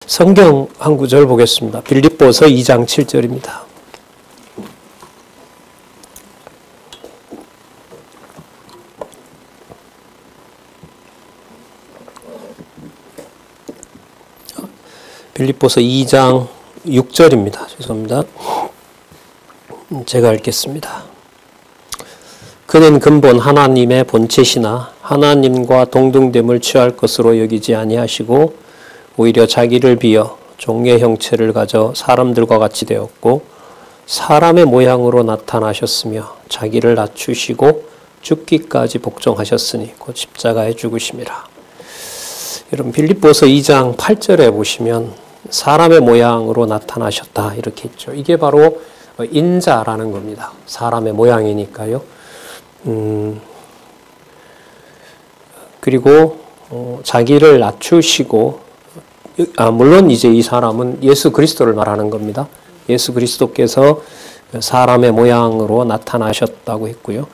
성경 한 구절 보겠습니다. 빌립보서 2장 7절입니다. 빌립보서 2장 6절입니다. 죄송합니다. 제가 읽겠습니다. 그는 근본 하나님의 본체시나 하나님과 동등됨을 취할 것으로 여기지 아니하시고 오히려 자기를 비어 종의 형체를 가져 사람들과 같이 되었고 사람의 모양으로 나타나셨으며 자기를 낮추시고 죽기까지 복종하셨으니 곧 십자가에 죽으심이라. 여러분 빌립보서 2장 8절에 보시면 사람의 모양으로 나타나셨다 이렇게 있죠. 이게 바로 인자라는 겁니다. 사람의 모양이니까요. 그리고 자기를 낮추시고 물론 이제 이 사람은 예수 그리스도를 말하는 겁니다. 예수 그리스도께서 사람의 모양으로 나타나셨다고 했고요.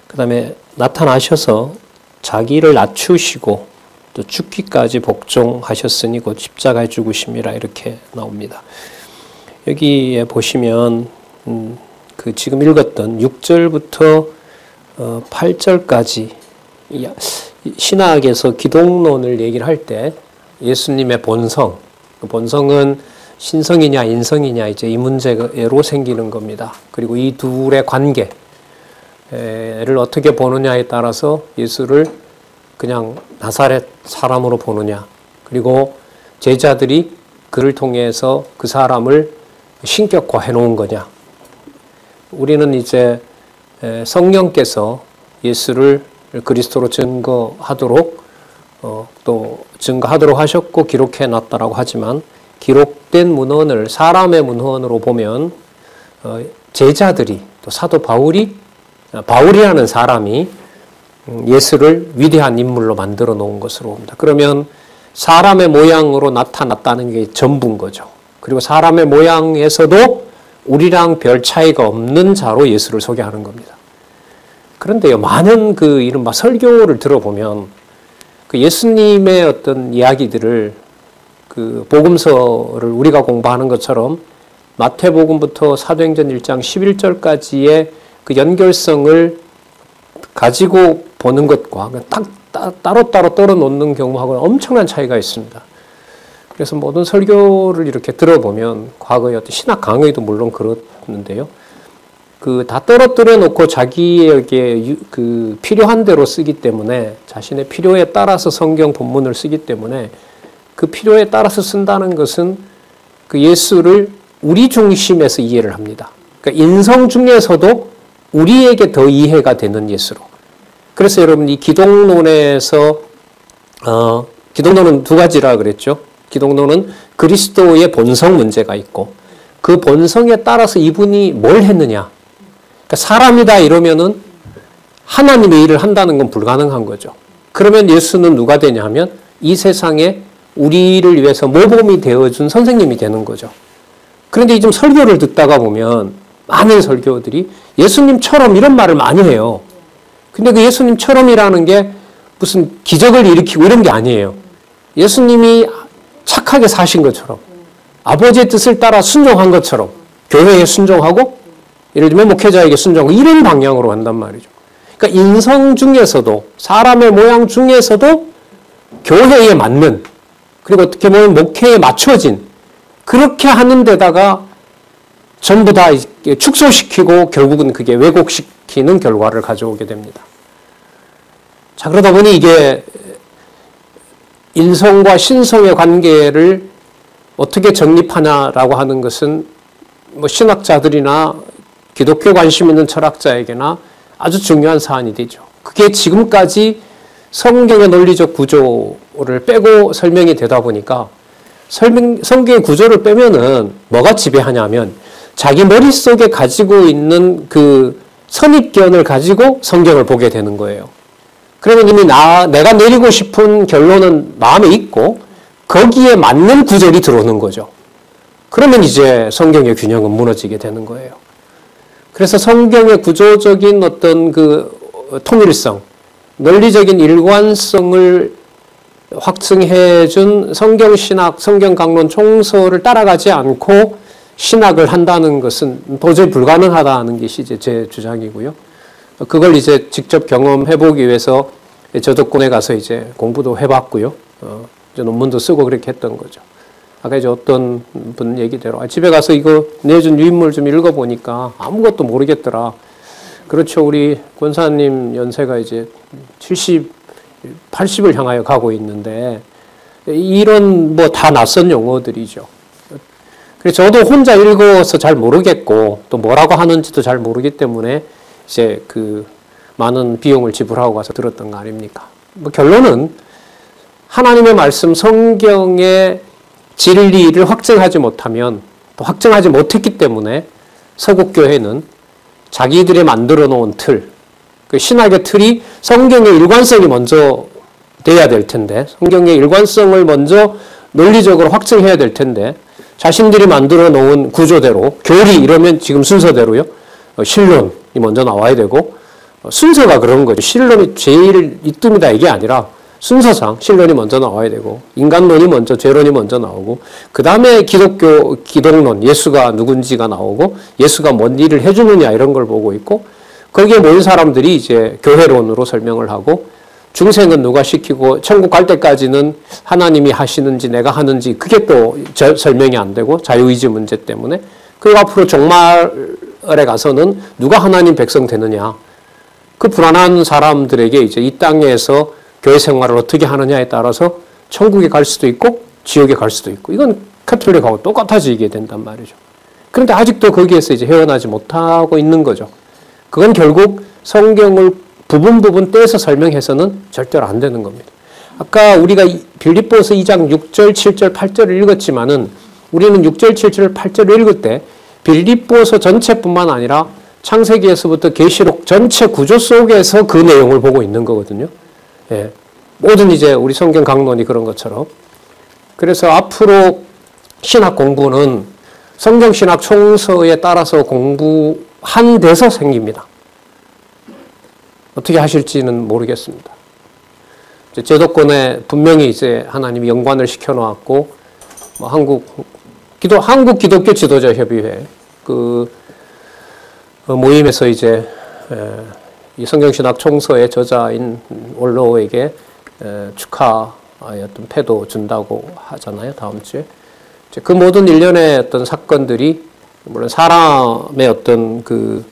그 다음에 나타나셔서 자기를 낮추시고 또 죽기까지 복종하셨으니 곧 십자가에 죽으심이라 이렇게 나옵니다. 여기에 보시면 그 지금 읽었던 6절부터 8절까지 신학에서 기독론을 얘기를 할 때 예수님의 본성, 그 본성은 신성이냐 인성이냐 이제 이 문제로 생기는 겁니다. 그리고 이 둘의 관계를 어떻게 보느냐에 따라서 예수를 그냥 나사렛 사람으로 보느냐, 그리고 제자들이 그를 통해서 그 사람을 신격화해 놓은 거냐. 우리는 이제 성령께서 예수를 그리스도로 증거하도록 또 증거하도록 하셨고 기록해 놨다라고 하지만 기록된 문헌을 사람의 문헌으로 보면 제자들이 또 사도 바울이라는 사람이 예수를 위대한 인물로 만들어 놓은 것으로 봅니다. 그러면 사람의 모양으로 나타났다는 게 전부인 거죠. 그리고 사람의 모양에서도 우리랑 별 차이가 없는 자로 예수를 소개하는 겁니다. 그런데요, 많은 그 이른바 설교를 들어보면 그 예수님의 어떤 이야기들을 그 복음서를 우리가 공부하는 것처럼 마태복음부터 사도행전 1장 11절까지의 그 연결성을 가지고 보는 것과 따로따로 떨어놓는 경우하고는 엄청난 차이가 있습니다. 그래서 모든 설교를 이렇게 들어보면 과거의 어떤 신학 강의도 물론 그렇는데요. 그 다 떨어뜨려 놓고 자기에게 그 필요한 대로 쓰기 때문에 자신의 필요에 따라서 성경 본문을 쓰기 때문에 그 필요에 따라서 쓴다는 것은 그 예수를 우리 중심에서 이해를 합니다. 그러니까 인성 중에서도 우리에게 더 이해가 되는 예수로. 그래서 여러분 이 기독론에서 기독론은 두 가지라 그랬죠. 기독론은 그리스도의 본성 문제가 있고 그 본성에 따라서 이분이 뭘 했느냐. 그러니까 사람이다 이러면은 하나님의 일을 한다는 건 불가능한 거죠. 그러면 예수는 누가 되냐 하면 이 세상에 우리를 위해서 모범이 되어준 선생님이 되는 거죠. 그런데 이 좀 설교를 듣다가 보면 많은 설교들이 예수님처럼 이런 말을 많이 해요. 근데 그 예수님처럼이라는 게 무슨 기적을 일으키고 이런 게 아니에요. 예수님이 착하게 사신 것처럼 아버지의 뜻을 따라 순종한 것처럼 교회에 순종하고 예를 들면 목회자에게 순종하고 이런 방향으로 간단 말이죠. 그러니까 인성 중에서도 사람의 모양 중에서도 교회에 맞는 그리고 어떻게 보면 목회에 맞춰진 그렇게 하는 데다가 전부 다 축소시키고 결국은 그게 왜곡시키는 결과를 가져오게 됩니다. 자, 그러다 보니 이게 인성과 신성의 관계를 어떻게 정립하냐라고 하는 것은 뭐 신학자들이나 기독교 관심 있는 철학자에게나 아주 중요한 사안이 되죠. 그게 지금까지 성경의 논리적 구조를 빼고 설명이 되다 보니까 성경의 구조를 빼면은 뭐가 지배하냐면 자기 머릿속에 가지고 있는 그 선입견을 가지고 성경을 보게 되는 거예요. 그러면 이미 내가 내리고 싶은 결론은 마음에 있고 거기에 맞는 구절이 들어오는 거죠. 그러면 이제 성경의 균형은 무너지게 되는 거예요. 그래서 성경의 구조적인 어떤 그 통일성, 논리적인 일관성을 확증해준 성경신학, 성경강론 총서를 따라가지 않고 신학을 한다는 것은 도저히 불가능하다는 것이 이제 제 주장이고요. 그걸 이제 직접 경험해보기 위해서 저작권에 가서 이제 공부도 해봤고요. 이제 논문도 쓰고 그렇게 했던 거죠. 아까 이제 어떤 분 얘기대로 집에 가서 이거 내준 유인물 좀 읽어보니까 아무것도 모르겠더라. 그렇죠. 우리 권사님 연세가 이제 70, 80을 향하여 가고 있는데 이런 뭐 다 낯선 용어들이죠. 그래서 저도 혼자 읽어서 잘 모르겠고 또 뭐라고 하는지도 잘 모르기 때문에 이제 그 많은 비용을 지불하고 가서 들었던 거 아닙니까? 뭐 결론은 하나님의 말씀 성경의 진리를 확증하지 못하면 또 확증하지 못했기 때문에 서구교회는 자기들이 만들어 놓은 틀, 그 신학의 틀이 성경의 일관성이 먼저 돼야 될 텐데 성경의 일관성을 먼저 논리적으로 확증해야 될 텐데 자신들이 만들어 놓은 구조대로 교리 이러면 지금 순서대로요. 신론이 먼저 나와야 되고 순서가 그런 거죠. 신론이 제일 이뜸이다 이게 아니라 순서상 신론이 먼저 나와야 되고 인간론이 먼저 죄론이 먼저 나오고 그 다음에 기독론 예수가 누군지가 나오고 예수가 뭔 일을 해주느냐 이런 걸 보고 있고 거기에 모인 사람들이 이제 교회론으로 설명을 하고 중생은 누가 시키고 천국 갈 때까지는 하나님이 하시는지 내가 하는지 그게 또 설명이 안 되고 자유의지 문제 때문에 그리고 앞으로 종말에 가서는 누가 하나님 백성 되느냐 그 불안한 사람들에게 이제 이 땅에서 교회 생활을 어떻게 하느냐에 따라서 천국에 갈 수도 있고 지옥에 갈 수도 있고 이건 카톨릭하고 똑같아지게 된단 말이죠. 그런데 아직도 거기에서 이제 헤어나지 못하고 있는 거죠. 그건 결국 성경을 부분 떼서 설명해서는 절대로 안 되는 겁니다. 아까 우리가 빌립보서 2장 6절, 7절, 8절을 읽었지만은 우리는 6절, 7절, 8절을 읽을 때 빌립보서 전체뿐만 아니라 창세기에서부터 계시록 전체 구조 속에서 그 내용을 보고 있는 거거든요. 예. 모든 이제 우리 성경 강론이 그런 것처럼. 그래서 앞으로 신학 공부는 성경 신학 총서에 따라서 공부한 데서 생깁니다. 어떻게 하실지는 모르겠습니다. 제도권에 분명히 이제 하나님이 연관을 시켜놓았고, 뭐 한국 기독교 지도자 협의회 그 모임에서 이제 이 성경신학 총서의 저자인 원로에게 축하의 어떤 패도 준다고 하잖아요. 다음 주에. 그 모든 일련의 어떤 사건들이 물론 사람의 어떤 그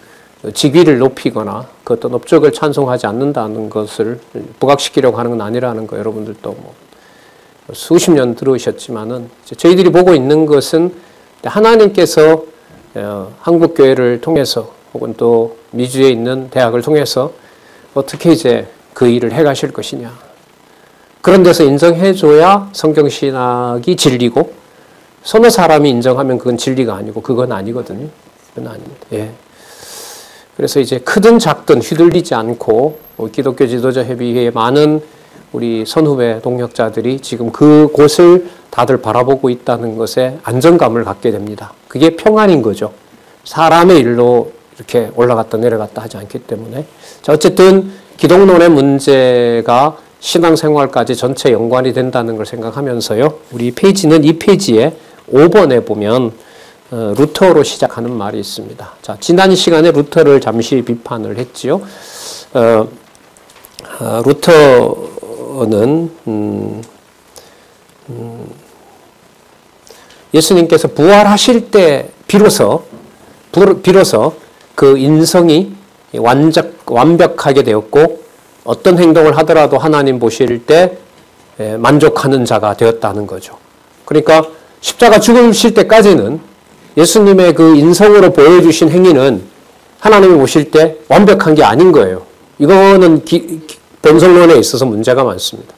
직위를 높이거나 그 어떤 업적을 찬송하지 않는다는 것을 부각시키려고 하는 건 아니라는 거 여러분들도 뭐 수십 년 들으셨지만은 저희들이 보고 있는 것은 하나님께서 한국교회를 통해서 혹은 또 미주에 있는 대학을 통해서 어떻게 이제 그 일을 해가실 것이냐. 그런 데서 인정해줘야 성경신학이 진리고 서너 사람이 인정하면 그건 진리가 아니고 그건 아니거든요. 그건 아닙니다. 예. 그래서 이제 크든 작든 휘둘리지 않고 기독교 지도자 협의회의 많은 우리 선후배 동역자들이 지금 그곳을 다들 바라보고 있다는 것에 안정감을 갖게 됩니다. 그게 평안인 거죠. 사람의 일로 이렇게 올라갔다 내려갔다 하지 않기 때문에. 자, 어쨌든 기독론의 문제가 신앙생활까지 전체 연관이 된다는 걸 생각하면서요. 우리 페이지는 이 페이지에 5번에 보면 루터로 시작하는 말이 있습니다. 자, 지난 시간에 루터를 잠시 비판을 했지요. 루터는 예수님께서 부활하실 때 비로소 그 인성이 완벽하게 되었고 어떤 행동을 하더라도 하나님 보실 때 만족하는 자가 되었다는 거죠. 그러니까 십자가 죽으실 때까지는 예수님의 그 인성으로 보여주신 행위는 하나님이 보실 때 완벽한 게 아닌 거예요. 이거는 본성론에 있어서 문제가 많습니다.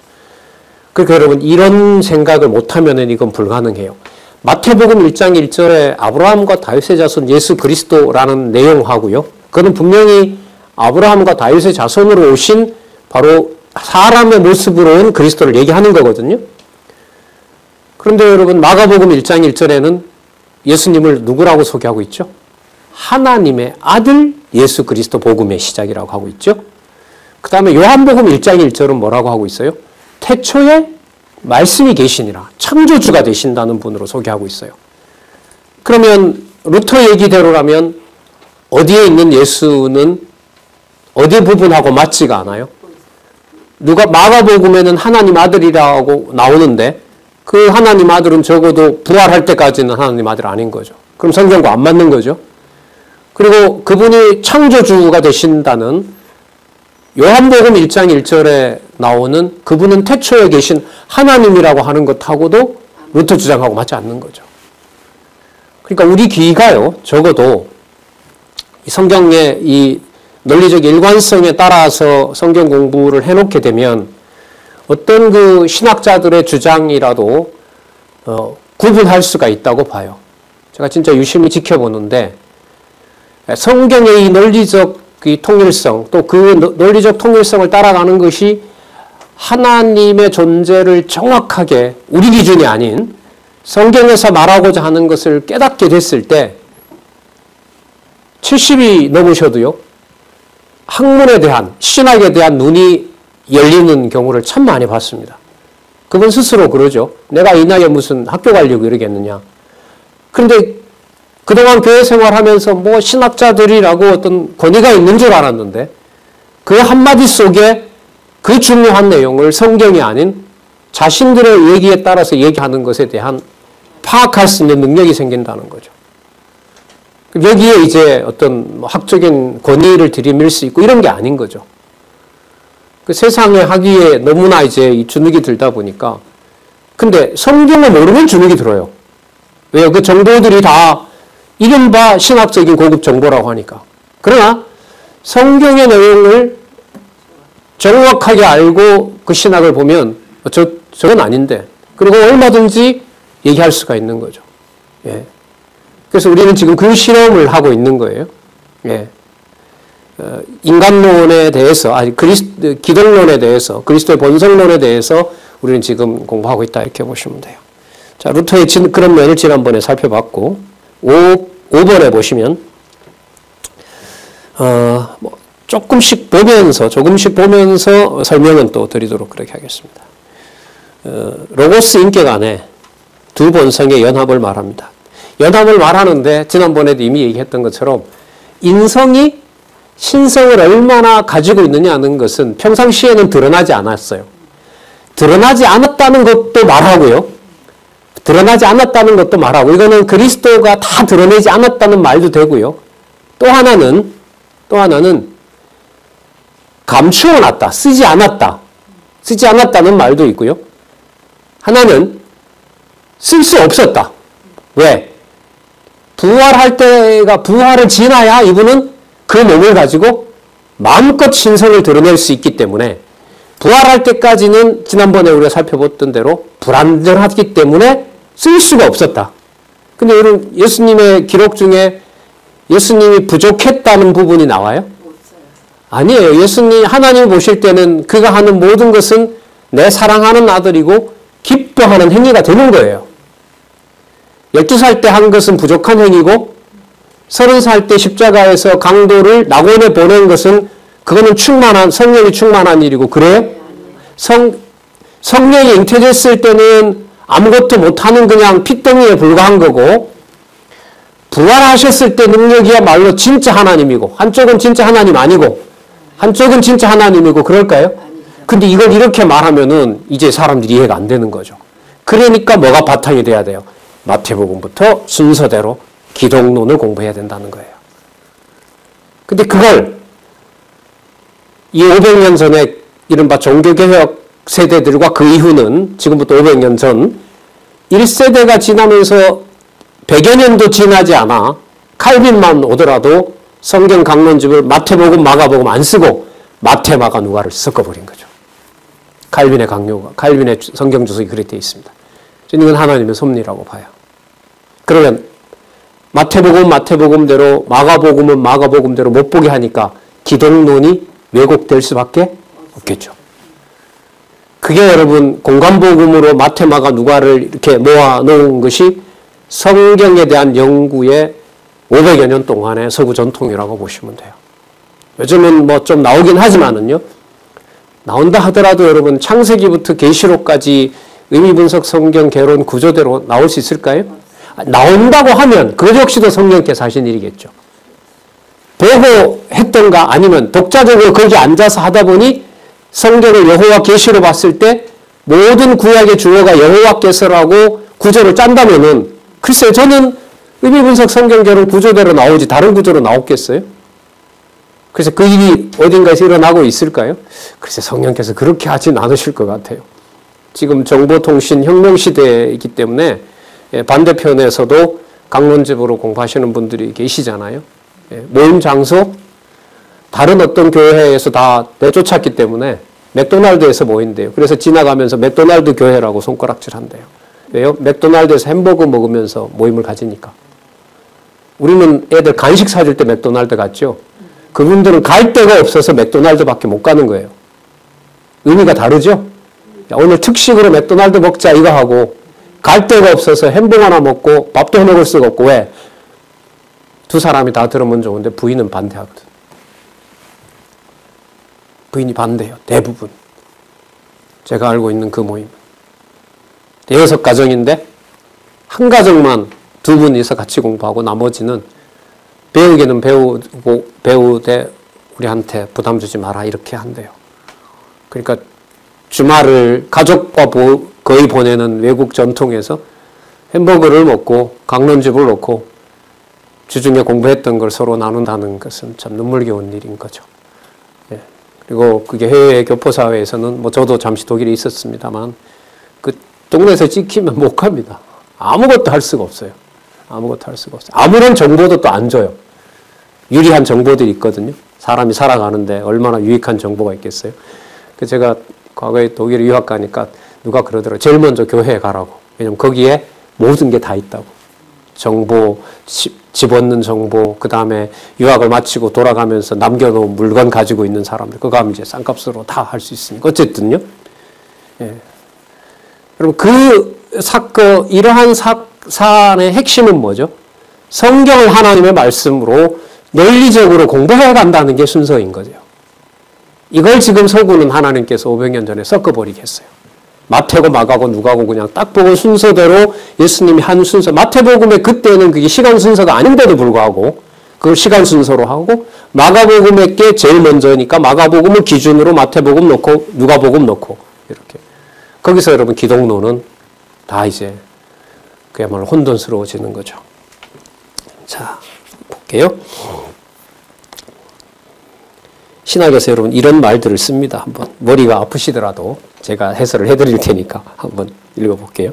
그러니까 여러분 이런 생각을 못하면 이건 불가능해요. 마태복음 1장 1절에 아브라함과 다윗의 자손 예수 그리스도라는 내용하고요. 그거는 분명히 아브라함과 다윗의 자손으로 오신 바로 사람의 모습으로 온 그리스도를 얘기하는 거거든요. 그런데 여러분 마가복음 1장 1절에는 예수님을 누구라고 소개하고 있죠? 하나님의 아들 예수 그리스도 복음의 시작이라고 하고 있죠. 그 다음에 요한복음 1장 1절은 뭐라고 하고 있어요? 태초에 말씀이 계시니라. 창조주가 되신다는 분으로 소개하고 있어요. 그러면 루터 얘기대로라면 어디에 있는 예수는 어디 부분하고 맞지가 않아요? 누가 마가복음에는 하나님 아들이라고 나오는데 그 하나님 아들은 적어도 부활할 때까지는 하나님 아들 아닌 거죠. 그럼 성경과 안 맞는 거죠. 그리고 그분이 창조주가 되신다는 요한복음 1장 1절에 나오는 그분은 태초에 계신 하나님이라고 하는 것하고도 루터 주장하고 맞지 않는 거죠. 그러니까 우리 귀가요, 적어도 성경의 이 논리적 일관성에 따라서 성경 공부를 해놓게 되면 어떤 그 신학자들의 주장이라도 구분할 수가 있다고 봐요. 제가 진짜 유심히 지켜보는데 성경의 이 논리적 이 통일성, 또 그 논리적 통일성을 따라가는 것이 하나님의 존재를 정확하게 우리 기준이 아닌 성경에서 말하고자 하는 것을 깨닫게 됐을 때 70이 넘으셔도요, 학문에 대한, 신학에 대한 눈이 열리는 경우를 참 많이 봤습니다. 그분 스스로 그러죠. 내가 이 나이에 무슨 학교 가려고 이러겠느냐. 그런데 그동안 교회 생활하면서 뭐 신학자들이라고 어떤 권위가 있는 줄 알았는데 그 한마디 속에 그 중요한 내용을 성경이 아닌 자신들의 얘기에 따라서 얘기하는 것에 대한 파악할 수 있는 능력이 생긴다는 거죠. 여기에 이제 어떤 학적인 권위를 들이밀 수 있고 이런 게 아닌 거죠. 그 세상에 하기에 너무나 이제 이 주눅이 들다 보니까. 근데 성경을 모르면 주눅이 들어요. 왜요? 그 정보들이 다 이른바 신학적인 고급 정보라고 하니까. 그러나 성경의 내용을 정확하게 알고 그 신학을 보면 저건 아닌데. 그리고 얼마든지 얘기할 수가 있는 거죠. 예. 그래서 우리는 지금 그 실험을 하고 있는 거예요. 예. 인간론에 대해서, 기독론에 대해서, 그리스도의 본성론에 대해서 우리는 지금 공부하고 있다 이렇게 보시면 돼요. 자, 루터의 그런 면을 지난번에 살펴봤고 5번에 보시면 조금씩 보면서 설명은 또 드리도록 그렇게 하겠습니다. 로고스 인격 안에 두 본성의 연합을 말합니다. 연합을 말하는데 지난번에도 이미 얘기했던 것처럼 인성이 신성을 얼마나 가지고 있느냐는 것은 평상시에는 드러나지 않았어요. 드러나지 않았다는 것도 말하고요. 드러나지 않았다는 것도 말하고 이거는 그리스도가 다 드러내지 않았다는 말도 되고요. 또 하나는 감추어 놨다. 쓰지 않았다는 말도 있고요. 하나는 쓸 수 없었다. 왜? 부활을 지나야 이분은 그 몸을 가지고 마음껏 신성을 드러낼 수 있기 때문에 부활할 때까지는 지난번에 우리가 살펴봤던 대로 불완전하기 때문에 쓸 수가 없었다. 근데 이런 예수님의 기록 중에 예수님이 부족했다는 부분이 나와요? 아니에요. 하나님 보실 때는 그가 하는 모든 것은 내 사랑하는 아들이고 기뻐하는 행위가 되는 거예요. 12살 때 한 것은 부족한 행위고 30살 때 십자가에서 강도를 낙원에 보낸 것은 그거는 성령이 충만한 일이고 그래요? 성령이 잉태됐을 때는 아무것도 못하는 그냥 핏덩이에 불과한 거고 부활하셨을 때 능력이야말로 진짜 하나님이고 한쪽은 진짜 하나님 아니고 한쪽은 진짜 하나님이고 그럴까요? 근데 이걸 이렇게 말하면은 이제 사람들이 이해가 안 되는 거죠. 그러니까 뭐가 바탕이 돼야 돼요? 마태복음부터 순서대로 기독론을 공부해야 된다는 거예요. 근데 그걸 이 500년 전에 이른바 종교개혁 세대들과 그 이후는 지금부터 500년 전 1세대가 지나면서 100여 년도 지나지 않아 칼빈만 오더라도 성경 강론집을 마태복음, 마가복음 안 쓰고 마태, 마가, 누가를 섞어버린 거죠. 칼빈의 성경 주석이 그렇게 되어 있습니다. 저는 이건 하나님의 섭리라고 봐요. 그러면 마태복음은 마태복음대로 마가복음은 마가복음대로 못 보게 하니까 기독론이 왜곡될 수밖에 없겠죠. 그게 여러분 공간복음으로 마태, 마가, 누가를 이렇게 모아놓은 것이 성경에 대한 연구의 500여 년 동안의 서구 전통이라고 보시면 돼요. 요즘은 뭐 좀 나오긴 하지만은요. 나온다 하더라도 여러분 창세기부터 계시록까지 의미분석 성경 개론 구조대로 나올 수 있을까요? 나온다고 하면 그 역시도 성령께서 하신 일이겠죠. 보고 했던가 아니면 독자적으로 거기 앉아서 하다 보니 성경을 여호와 계시로 봤을 때 모든 구약의 주어가 여호와께서라고 구조를 짠다면은 글쎄요, 저는 의미분석 성경 개론 구조대로 나오지 다른 구조로 나오겠어요? 그래서 그 일이 어딘가에서 일어나고 있을까요? 글쎄 성령께서 그렇게 하진 않으실 것 같아요. 지금 정보통신 혁명시대이기 때문에 반대편에서도 강론집으로 공부하시는 분들이 계시잖아요. 모임 장소, 다른 어떤 교회에서 다 내쫓았기 때문에 맥도날드에서 모인대요. 그래서 지나가면서 맥도날드 교회라고 손가락질 한대요. 왜요? 맥도날드에서 햄버거 먹으면서 모임을 가지니까. 우리는 애들 간식 사줄 때 맥도날드 갔죠. 그분들은 갈 데가 없어서 맥도날드밖에 못 가는 거예요. 의미가 다르죠? 오늘 특식으로 맥도날드 먹자 이거 하고 갈 데가 없어서 햄버거 하나 먹고 밥도 해먹을 수가 없고 왜? 두 사람이 다 들으면 좋은데 부인은 반대하거든. 부인이 반대해요. 대부분. 제가 알고 있는 그 모임은. 6가정인데 한 가정만 두 분이서 같이 공부하고 나머지는 배우기는 배우되 우리한테 부담 주지 마라 이렇게 한대요. 그러니까 주말을 가족과 거의 보내는 외국 전통에서 햄버거를 먹고 강론집을 놓고 주중에 공부했던 걸 서로 나눈다는 것은 참 눈물겨운 일인 거죠. 예. 그리고 그게 해외 교포사회에서는 뭐 저도 잠시 독일에 있었습니다만 그 동네에서 찍히면 못 갑니다. 아무것도 할 수가 없어요. 아무것도 할 수가 없어요. 아무런 정보도 또 안 줘요. 유리한 정보들이 있거든요. 사람이 살아가는데 얼마나 유익한 정보가 있겠어요. 그래서 제가 과거에 독일에 유학 가니까 누가 그러더라고요. 제일 먼저 교회에 가라고. 왜냐면 거기에 모든 게 다 있다고. 정보, 집어넣는 정보, 그 다음에 유학을 마치고 돌아가면서 남겨놓은 물건 가지고 있는 사람들, 그거 하면 이제 싼값으로 다 할 수 있으니까. 어쨌든요. 예. 여러분, 그 사건, 이러한 사안의 핵심은 뭐죠? 성경을 하나님의 말씀으로 논리적으로 공부해 간다는 게 순서인 거죠. 이걸 지금 서구는 하나님께서 500년 전에 섞어버리겠어요. 마태고 마가고 누가고 그냥 딱 보고 순서대로 예수님이 한 순서, 마태복음에 그때는 그게 시간 순서가 아닌데도 불구하고 그걸 시간 순서로 하고 마가복음에 게 제일 먼저니까 마가복음을 기준으로 마태복음 놓고 누가복음 놓고 이렇게. 거기서 여러분 기독론은 다 이제 그야말로 혼돈스러워지는 거죠. 자, 볼게요. 신학에서 여러분 이런 말들을 씁니다. 한번 머리가 아프시더라도 제가 해설을 해드릴 테니까 한번 읽어볼게요.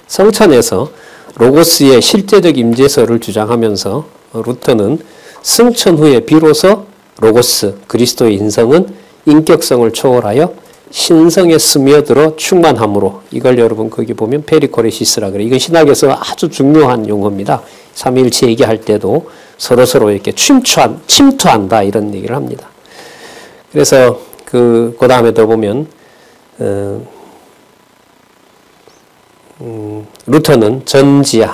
성찬에서 로고스의 실제적 임재설을 주장하면서 루터는 승천 후에 비로소 로고스, 그리스도의 인성은 인격성을 초월하여 신성에 스며들어 충만함으로, 이걸 여러분 거기 보면 페리코레시스라 그래요. 이건 신학에서 아주 중요한 용어입니다. 삼위일체 얘기할 때도 서로서로 이렇게 침투한다 이런 얘기를 합니다. 그래서 그 다음에 더 보면 루터는 전지,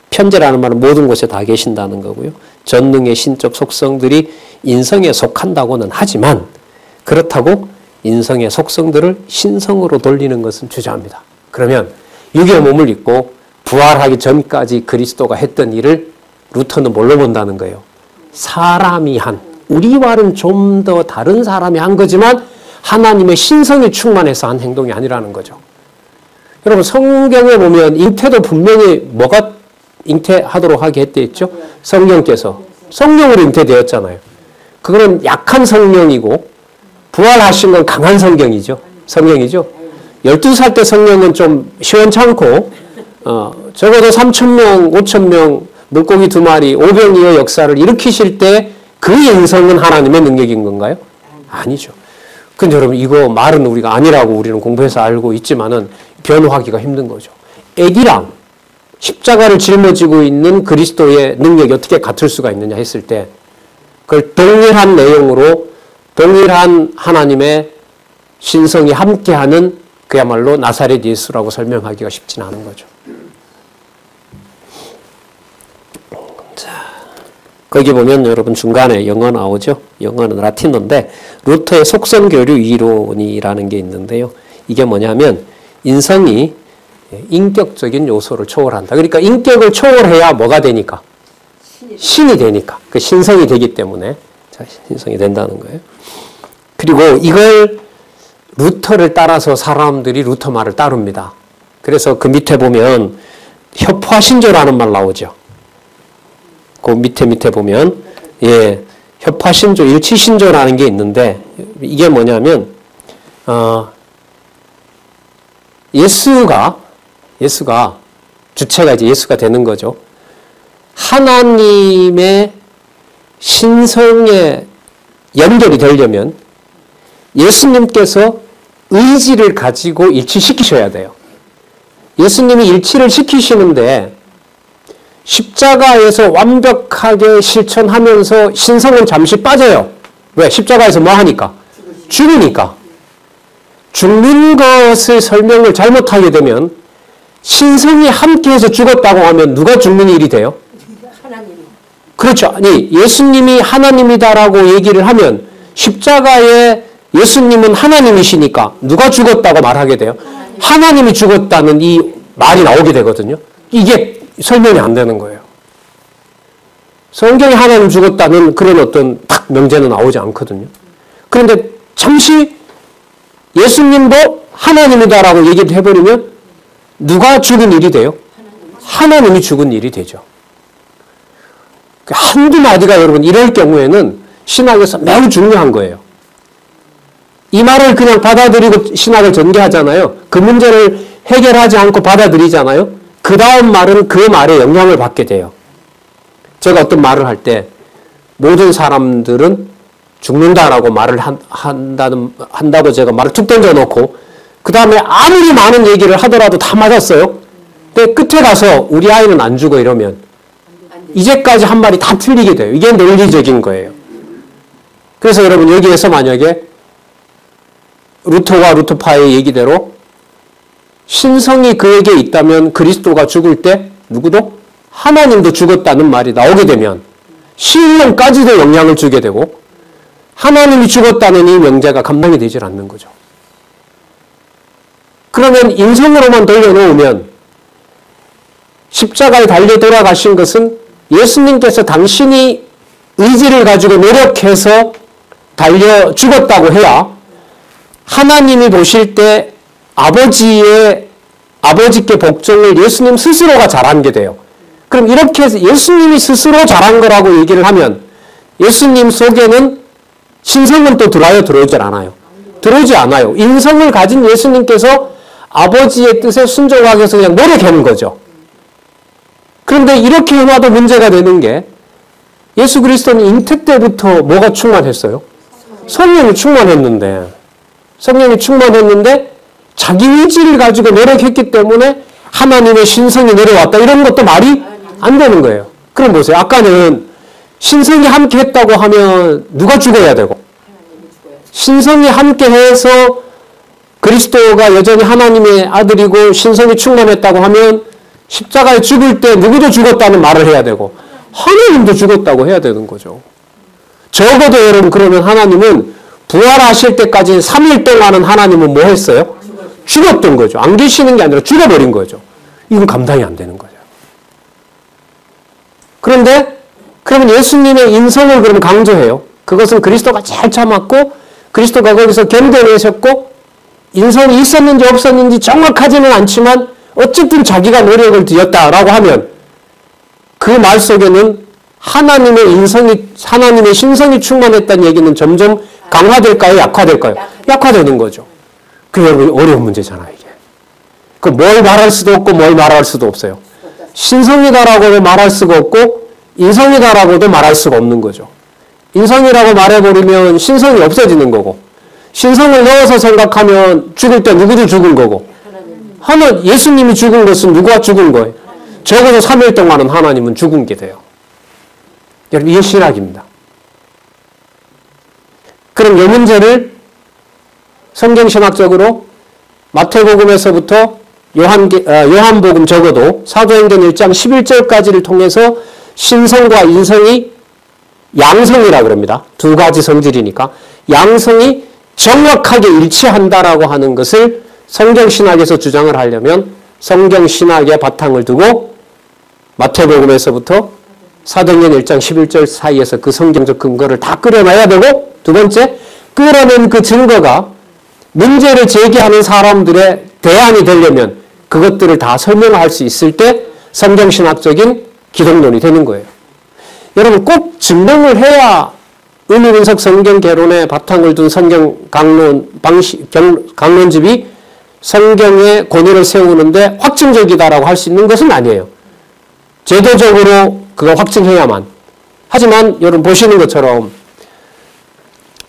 편재라는 말은 모든 곳에 다 계신다는 거고요. 전능의 신적 속성들이 인성에 속한다고는 하지만 그렇다고 인성의 속성들을 신성으로 돌리는 것은 주저합니다. 그러면 육의 몸을 입고 부활하기 전까지 그리스도가 했던 일을 루터는 뭘로 본다는 거예요? 사람이 한, 우리와는 좀 더 다른 사람이 한 거지만 하나님의 신성이 충만해서 한 행동이 아니라는 거죠. 여러분 성경에 보면 잉태도 분명히 뭐가 잉태하도록 하게 했댔죠? 성령께서. 성령으로 잉태되었잖아요. 그거는 약한 성령이고 부활하신 건 강한 성령이죠. 12살 때 성령은 좀 시원찮고 적어도 3,000명, 5,000명, 물고기 2마리, 오병이어 역사를 일으키실 때 그 인성은 하나님의 능력인 건가요? 아니죠. 근데 여러분 이거 말은 우리가 아니라고 우리는 공부해서 알고 있지만은 변호하기가 힘든 거죠. 애기랑 십자가를 짊어지고 있는 그리스도의 능력이 어떻게 같을 수가 있느냐 했을 때 그걸 동일한 내용으로 동일한 하나님의 신성이 함께하는 그야말로 나사렛 예수라고 설명하기가 쉽지는 않은 거죠. 자, 거기 보면 여러분 중간에 영어 나오죠. 영어는 라틴어인데 루터의 속성교류 이론이라는 게 있는데요. 이게 뭐냐면 인성이 인격적인 요소를 초월한다. 그러니까 인격을 초월해야 뭐가 되니까? 신이 되니까. 그 신성이 되기 때문에 자, 신성이 된다는 거예요. 그리고 이걸 루터를 따라서 사람들이 루터 말을 따릅니다. 그래서 그 밑에 보면 협화신조라는 말 나오죠. 그 밑에 보면 협화신조, 일치신조라는 게 있는데 이게 뭐냐면 예수가 주체가 이제 예수가 되는 거죠. 하나님의 신성에 연결이 되려면 예수님께서 의지를 가지고 일치시키셔야 돼요. 예수님이 일치를 시키시는데 십자가에서 완벽하게 실천하면서 신성은 잠시 빠져요. 왜? 십자가에서 뭐 하니까? 죽으니까. 죽는 것을 설명을 잘못하게 되면 신성이 함께해서 죽었다고 하면 누가 죽는 일이 돼요? 하나님. 그렇죠. 아니 예수님이 하나님이다라고 얘기를 하면 십자가에 예수님은 하나님이시니까 누가 죽었다고 말하게 돼요? 하나님이 죽었다는 이 말이 나오게 되거든요. 이게 설명이 안 되는 거예요. 성경에 하나님 죽었다는 그런 어떤 딱 명제는 나오지 않거든요. 그런데 잠시 예수님도 하나님이다라고 얘기를 해버리면 누가 죽은 일이 돼요? 하나님이 죽은 일이 되죠. 한두 마디가 여러분 이럴 경우에는 신학에서 매우 중요한 거예요. 이 말을 그냥 받아들이고 신학을 전개하잖아요. 그 문제를 해결하지 않고 받아들이잖아요. 그 다음 말은 그 말에 영향을 받게 돼요. 제가 어떤 말을 할 때 모든 사람들은 죽는다라고 말을 한다고 제가 말을 툭 던져놓고 그 다음에 아무리 많은 얘기를 하더라도 다 맞았어요. 근데 끝에 가서 우리 아이는 안 죽어 이러면 이제까지 한 말이 다 틀리게 돼요. 이게 논리적인 거예요. 그래서 여러분 여기에서 만약에 루터와 루터파의 얘기대로 신성이 그에게 있다면 그리스도가 죽을 때 누구도? 하나님도 죽었다는 말이 나오게 되면 신령까지도 영향을 주게 되고 하나님이 죽었다는 이 명제가 감당이 되질 않는 거죠. 그러면 인성으로만 돌려놓으면 십자가에 달려 돌아가신 것은 예수님께서 당신이 의지를 가지고 노력해서 달려 죽었다고 해야 하나님이 보실 때 아버지께 복종을 예수님 스스로가 잘한 게 돼요. 그럼 이렇게 해서 예수님이 스스로 잘한 거라고 얘기를 하면 예수님 속에는 신성은 또 들어오질 않아요. 들어오지 않아요. 인성을 가진 예수님께서 아버지의 뜻에 순종하기 위해서 그냥 노력하는 거죠. 그런데 이렇게 해놔도 문제가 되는 게 예수 그리스도는 잉태 때부터 뭐가 충만했어요? 성령이 충만했는데 자기 의지를 가지고 노력했기 때문에 하나님의 신성이 내려왔다. 이런 것도 말이 안 되는 거예요. 그럼 보세요. 아까는 신성이 함께 했다고 하면 누가 죽어야 되고 신성이 함께 해서 그리스도가 여전히 하나님의 아들이고 신성이 충만했다고 하면 십자가에 죽을 때 누구도 죽었다는 말을 해야 되고 하나님도 죽었다고 해야 되는 거죠. 적어도 여러분 그러면 하나님은 부활하실 때까지 3일 동안은 하나님은 뭐 했어요? 죽었던 거죠. 안 계시는 게 아니라 죽어버린 거죠. 이건 감당이 안 되는 거죠. 그런데 그러면 예수님의 인성을 그러면 강조해요. 그것은 그리스도가 잘 참았고 그리스도가 거기서 견뎌내셨고 인성이 있었는지 없었는지 정확하지는 않지만 어쨌든 자기가 노력을 들였다라고 하면 그 말 속에는 하나님의 신성이 충만했다는 얘기는 점점 강화될까요? 약화될까요? 약화되는 거죠. 그게 여러분 어려운 문제잖아요, 이게. 그 뭘 말할 수도 없고 뭘 말할 수도 없어요. 신성이다라고도 말할 수가 없고 인성이다라고도 말할 수가 없는 거죠. 인성이라고 말해버리면 신성이 없어지는 거고 신성을 넣어서 생각하면 죽을 때 누구도 죽은 거고 예수님이 죽은 것은 누가 죽은 거예요? 적어도 3일 동안은 하나님은 죽은 게 돼요. 여러분 이게 신학입니다. 그럼 이 문제를 성경신학적으로 마태복음에서부터 요한복음 적어도 사도행전 1장 11절까지를 통해서 신성과 인성이 양성이라고 그럽니다. 두 가지 성질이니까 양성이 정확하게 일치한다라고 하는 것을 성경신학에서 주장을 하려면 성경신학의 바탕을 두고 마태복음에서부터 사도행전 1장 11절 사이에서 그 성경적 근거를 다 끌어내야 되고, 두 번째, 끌어낸 그 증거가 문제를 제기하는 사람들의 대안이 되려면 그것들을 다 설명할 수 있을 때 성경신학적인 기독론이 되는 거예요. 여러분, 꼭 증명을 해야 의미분석 성경 개론의 바탕을 둔 성경 강론집이 성경의 권위를 세우는데 확증적이다라고 할 수 있는 것은 아니에요. 제도적으로 그거 확증해야만. 하지만 여러분 보시는 것처럼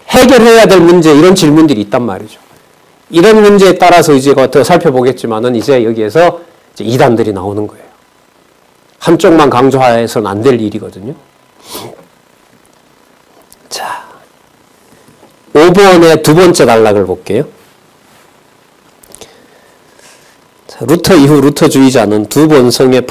해결해야 될 문제, 이런 질문들이 있단 말이죠. 이런 문제에 따라서 이제 더 살펴보겠지만은 이제 여기에서 이제 이단들이 나오는 거예요. 한쪽만 강조해서는 안 될 일이거든요. 자, 5번의 두 번째 단락을 볼게요. 자, 루터 이후 루터주의자는 두 본성의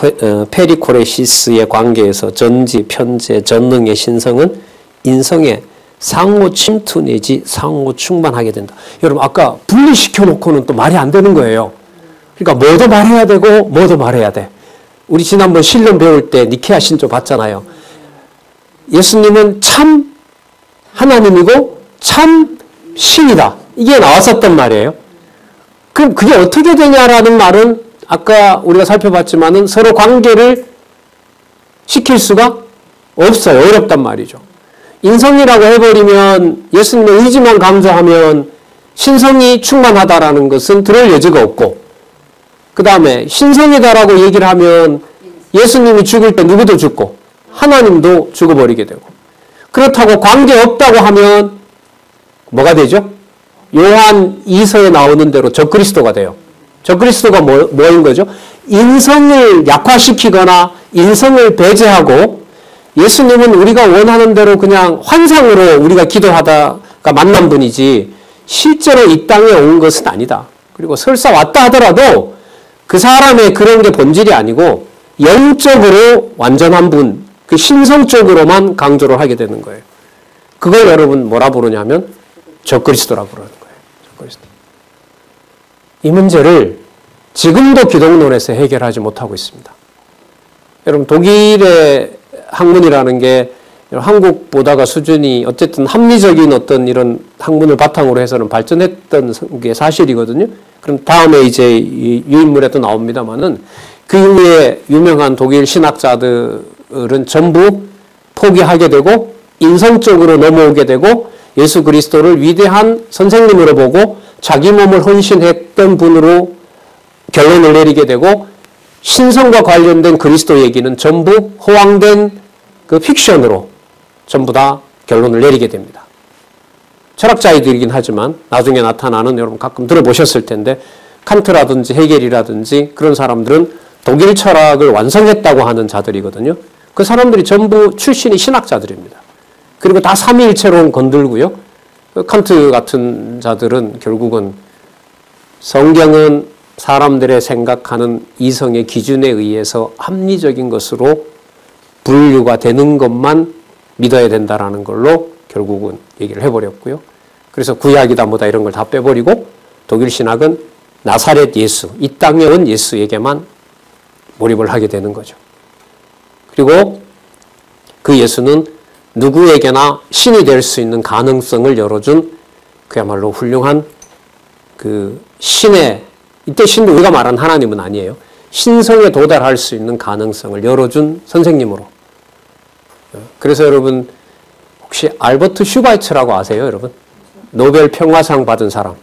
페리코레시스의 관계에서 전지, 편재, 전능의 신성은 인성의 상호 침투 내지 상호 충만하게 된다. 여러분, 아까 분리시켜 놓고는 또 말이 안 되는 거예요. 그러니까 뭐도 말해야 되고 뭐도 말해야 돼. 우리 지난번 신론 배울 때 니케아 신조 봤잖아요. 예수님은 참 하나님이고 참 신이다. 이게 나왔었단 말이에요. 그럼 그게 어떻게 되냐라는 말은 아까 우리가 살펴봤지만은 서로 관계를 시킬 수가 없어요. 어렵단 말이죠. 인성이라고 해버리면 예수님의 의지만 강조하면 신성이 충만하다라는 것은 들을 여지가 없고, 그 다음에 신성이다라고 얘기를 하면 예수님이 죽을 때 누구도 죽고 하나님도 죽어버리게 되고, 그렇다고 관계없다고 하면 뭐가 되죠? 요한 2서에 나오는 대로 적그리스도가 돼요. 적그리스도가 뭐인 거죠? 인성을 약화시키거나 인성을 배제하고, 예수님은 우리가 원하는 대로 그냥 환상으로 우리가 기도하다가 만난 분이지 실제로 이 땅에 온 것은 아니다. 그리고 설사 왔다 하더라도 그 사람의 그런 게 본질이 아니고 영적으로 완전한 분, 그 신성적으로만 강조를 하게 되는 거예요. 그걸 여러분 뭐라 부르냐면 적그리스도라고 부르는 거예요. 적그리스도. 이 문제를 지금도 기독론에서 해결하지 못하고 있습니다. 여러분, 독일의 학문이라는 게 한국보다가 수준이 어쨌든 합리적인 어떤 이런 학문을 바탕으로 해서는 발전했던 게 사실이거든요. 그럼 다음에 이제 유인물에도 나옵니다만은 그 이후에 유명한 독일 신학자들은 전부 포기하게 되고 인성적으로 넘어오게 되고 예수 그리스도를 위대한 선생님으로 보고 자기 몸을 헌신했던 분으로 결론을 내리게 되고, 신성과 관련된 그리스도 얘기는 전부 허황된 그 픽션으로 전부 다 결론을 내리게 됩니다. 철학자이들이긴 하지만 나중에 나타나는, 여러분 가끔 들어보셨을 텐데, 칸트라든지 헤겔이라든지 그런 사람들은 독일 철학을 완성했다고 하는 자들이거든요. 그 사람들이 전부 출신이 신학자들입니다. 그리고 다 삼위일체론 건들고요. 칸트 같은 자들은 결국은 성경은 사람들의 생각하는 이성의 기준에 의해서 합리적인 것으로 분류가 되는 것만 믿어야 된다라는 걸로 결국은 얘기를 해버렸고요. 그래서 구약이다 뭐다 이런 걸 다 빼버리고 독일 신학은 나사렛 예수, 이 땅에 온 예수에게만 몰입을 하게 되는 거죠. 그리고 그 예수는 누구에게나 신이 될 수 있는 가능성을 열어준 그야말로 훌륭한 그 신의, 이때 신도 우리가 말하는 하나님은 아니에요. 신성에 도달할 수 있는 가능성을 열어준 선생님으로. 그래서 여러분 혹시 알버트 슈바이처라고 아세요, 여러분? 노벨 평화상 받은 사람.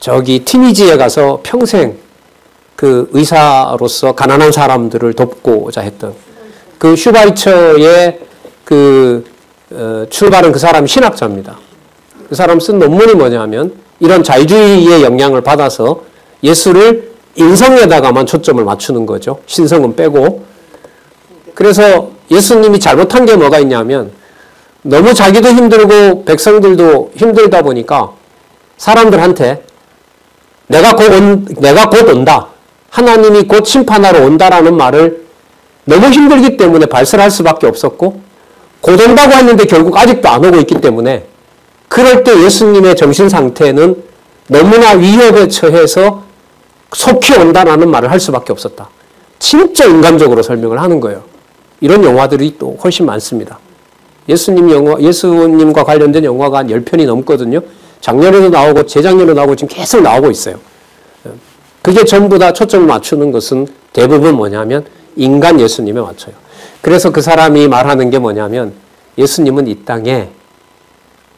저기 티니지에 가서 평생 그 의사로서 가난한 사람들을 돕고자 했던 그 슈바이처의 그 출발은 그 사람이 신학자입니다. 그 사람 쓴 논문이 뭐냐면 이런 자유주의의 영향을 받아서 예수를 인성에다가만 초점을 맞추는 거죠. 신성은 빼고. 그래서 예수님이 잘못한 게 뭐가 있냐면 너무 자기도 힘들고 백성들도 힘들다 보니까 사람들한테 내가 곧 온다. 하나님이 곧 심판하러 온다라는 말을 너무 힘들기 때문에 발설할 수밖에 없었고, 곧 온다고 했는데 결국 아직도 안 오고 있기 때문에 그럴 때 예수님의 정신 상태는 너무나 위협에 처해서 속히 온다라는 말을 할 수밖에 없었다. 진짜 인간적으로 설명을 하는 거예요. 이런 영화들이 또 훨씬 많습니다. 예수님과 관련된 영화가 한 10편이 넘거든요. 작년에도 나오고 재작년에도 나오고 지금 계속 나오고 있어요. 그게 전부 다 초점을 맞추는 것은 대부분 뭐냐면 인간 예수님에 맞춰요. 그래서 그 사람이 말하는 게 뭐냐면 예수님은 이 땅에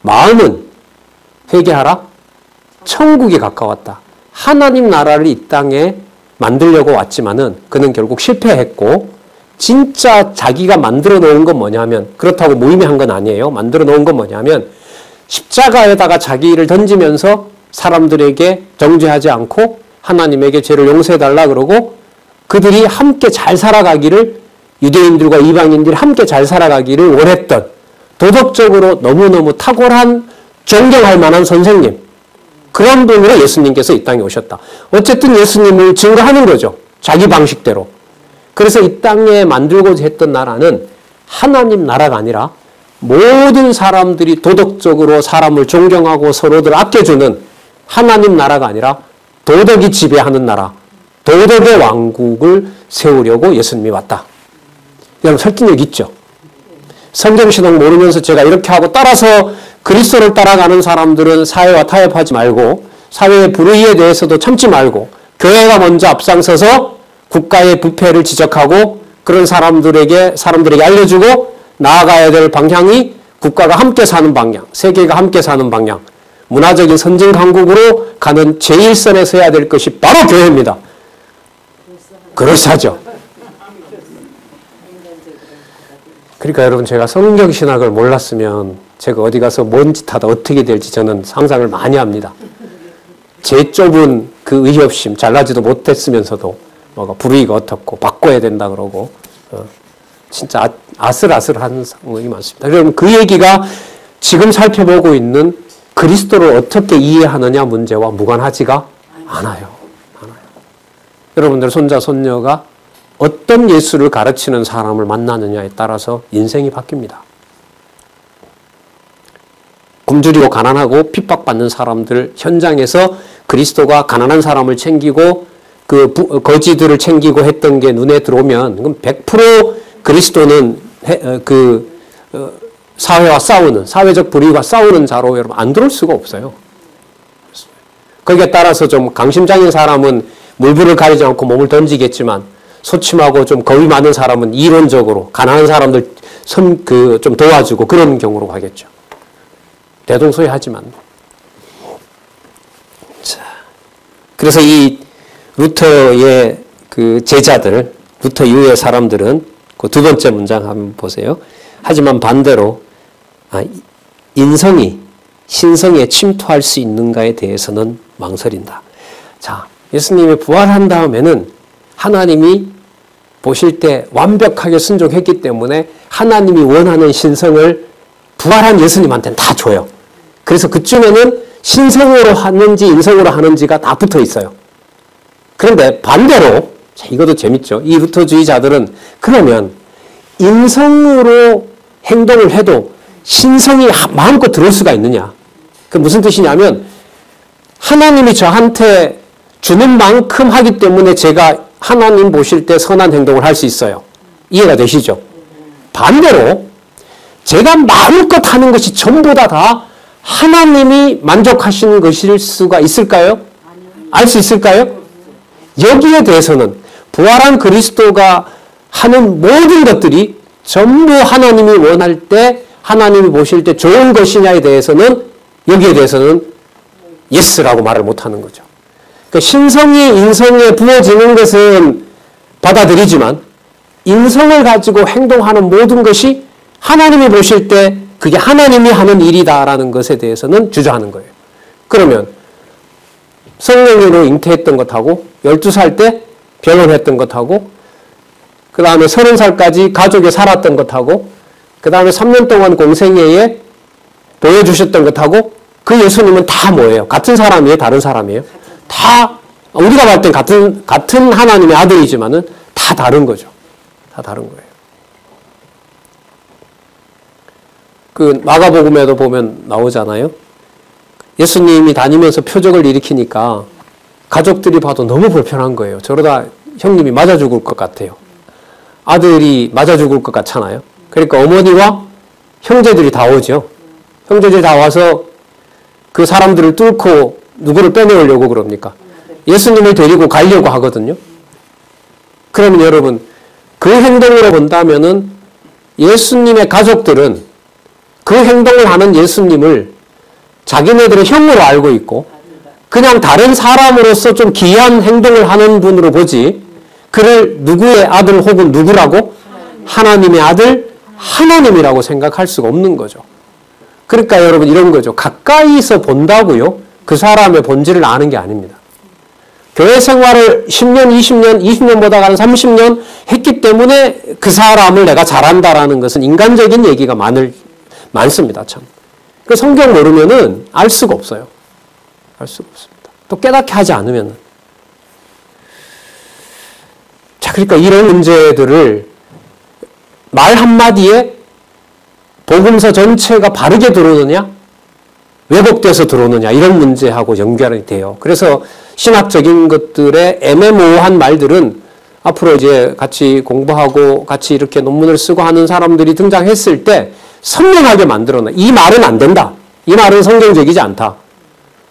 마음은 회개하라. 천국이 가까웠다. 하나님 나라를 이 땅에 만들려고 왔지만은 그는 결국 실패했고 진짜 자기가 만들어 놓은 건 뭐냐면 그렇다고 무의미한 건 아니에요. 만들어 놓은 건 뭐냐면 십자가에다가 자기를 던지면서 사람들에게 정죄하지 않고 하나님에게 죄를 용서해달라 그러고 그들이 함께 잘 살아가기를 유대인들과 이방인들이 함께 잘 살아가기를 원했던 도덕적으로 너무너무 탁월한 존경할 만한 선생님 그런 분으로 예수님께서 이 땅에 오셨다. 어쨌든 예수님을 증거하는 거죠. 자기 방식대로. 그래서 이 땅에 만들고자 했던 나라는 하나님 나라가 아니라 모든 사람들이 도덕적으로 사람을 존경하고 서로들 아껴주는 하나님 나라가 아니라 도덕이 지배하는 나라, 도덕의 왕국을 세우려고 예수님이 왔다. 여러분 설득력 있죠? 성경신앙 모르면서 제가 이렇게 하고 따라서 그리스도를 따라가는 사람들은 사회와 타협하지 말고 사회의 불의에 대해서도 참지 말고 교회가 먼저 앞장서서 국가의 부패를 지적하고 그런 사람들에게 알려주고 나아가야 될 방향이 국가가 함께 사는 방향, 세계가 함께 사는 방향, 문화적인 선진 강국으로 가는 제1선에 서야 될 것이 바로 교회입니다. 그럴싸하죠. 그러니까 여러분 제가 성경신학을 몰랐으면 제가 어디 가서 뭔 짓 하다 어떻게 될지 저는 상상을 많이 합니다. 제 좁은 그 의협심 잘나지도 못했으면서도 뭐가 불의가 어떻고 바꿔야 된다 그러고 진짜 아슬아슬한 상황이 많습니다. 그럼 그 얘기가 지금 살펴보고 있는 그리스도를 어떻게 이해하느냐 문제와 무관하지가 않아요. 여러분들 손자 손녀가 어떤 예수를 가르치는 사람을 만나느냐에 따라서 인생이 바뀝니다. 굶주리고 가난하고 핍박받는 사람들 현장에서 그리스도가 가난한 사람을 챙기고 그 거지들을 챙기고 했던 게 눈에 들어오면 그럼 100% 그리스도는 사회와 싸우는 사회적 불의와 싸우는 자로 여러분 안 들어올 수가 없어요. 거기에 따라서 좀 강심장인 사람은 물불을 가리지 않고 몸을 던지겠지만 소침하고 좀 겁이 많은 사람은 이론적으로 가난한 사람들 좀 도와주고 그런 경우로 가겠죠. 대동소이하지만. 자, 그래서 이 루터의 그 제자들, 루터 이후의 사람들은 그 두 번째 문장 한번 보세요. 하지만 반대로 인성이 신성에 침투할 수 있는가에 대해서는 망설인다. 자, 예수님이 부활한 다음에는 하나님이 보실 때 완벽하게 순종했기 때문에 하나님이 원하는 신성을 부활한 예수님한테는 다 줘요. 그래서 그쯤에는 신성으로 하는지 인성으로 하는지가 다 붙어 있어요. 그런데 반대로 자, 이것도 재밌죠. 이 루터주의자들은 그러면 인성으로 행동을 해도 신성이 마음껏 들어올 수가 있느냐. 그 무슨 뜻이냐면 하나님이 저한테 주는 만큼 하기 때문에 제가 하나님 보실 때 선한 행동을 할 수 있어요. 이해가 되시죠? 반대로 제가 마음껏 하는 것이 전부 다 하나님이 만족하시는 것일 수가 있을까요? 알 수 있을까요? 여기에 대해서는 부활한 그리스도가 하는 모든 것들이 전부 하나님이 원할 때 하나님이 보실 때 좋은 것이냐에 대해서는 여기에 대해서는 예스라고 말을 못하는 거죠. 그러니까 신성이 인성에 부어지는 것은 받아들이지만 인성을 가지고 행동하는 모든 것이 하나님이 보실 때 그게 하나님이 하는 일이다라는 것에 대해서는 주저하는 거예요. 그러면 성령으로 잉태했던 것하고 12살 때 변론했던 것하고 그 다음에 30살까지 가족에 살았던 것하고 그 다음에 3년 동안 공생애에 보여주셨던 것하고 그 예수님은 다 뭐예요? 같은 사람이에요? 다른 사람이에요? 다 우리가 볼 땐 같은 하나님의 아들이지만은 다 다른 거죠. 다 다른 거예요. 그 마가복음에도 보면 나오잖아요. 예수님이 다니면서 표적을 일으키니까 가족들이 봐도 너무 불편한 거예요. 저러다 형님이 맞아 죽을 것 같아요. 아들이 맞아 죽을 것 같잖아요. 그러니까 어머니와 형제들이 다 오죠. 형제들이 다 와서 그 사람들을 뚫고 누구를 빼내려고 그럽니까? 예수님을 데리고 가려고 하거든요. 그러면 여러분, 그 행동으로 본다면은 예수님의 가족들은 그 행동을 하는 예수님을 자기네들의 형으로 알고 있고 그냥 다른 사람으로서 좀 기이한 행동을 하는 분으로 보지, 그를 누구의 아들 혹은 누구라고? 하나님의 아들, 하나님이라고 생각할 수가 없는 거죠. 그러니까 여러분 이런 거죠. 가까이서 본다고요, 그 사람의 본질을 아는 게 아닙니다. 교회 생활을 10년, 20년 보다가는 30년 했기 때문에 그 사람을 내가 잘한다라는 것은 인간적인 얘기가 많습니다. 참. 그 성경 모르면은 알 수가 없어요. 알 수가 없습니다. 또 깨닫게 하지 않으면은. 자, 그러니까 이런 문제들을 말 한마디에 복음서 전체가 바르게 들어오느냐, 왜곡돼서 들어오느냐, 이런 문제하고 연결이 돼요. 그래서 신학적인 것들의 애매모호한 말들은 앞으로 이제 같이 공부하고 같이 이렇게 논문을 쓰고 하는 사람들이 등장했을 때 선명하게 만들어놔. 이 말은 안 된다. 이 말은 성경적이지 않다.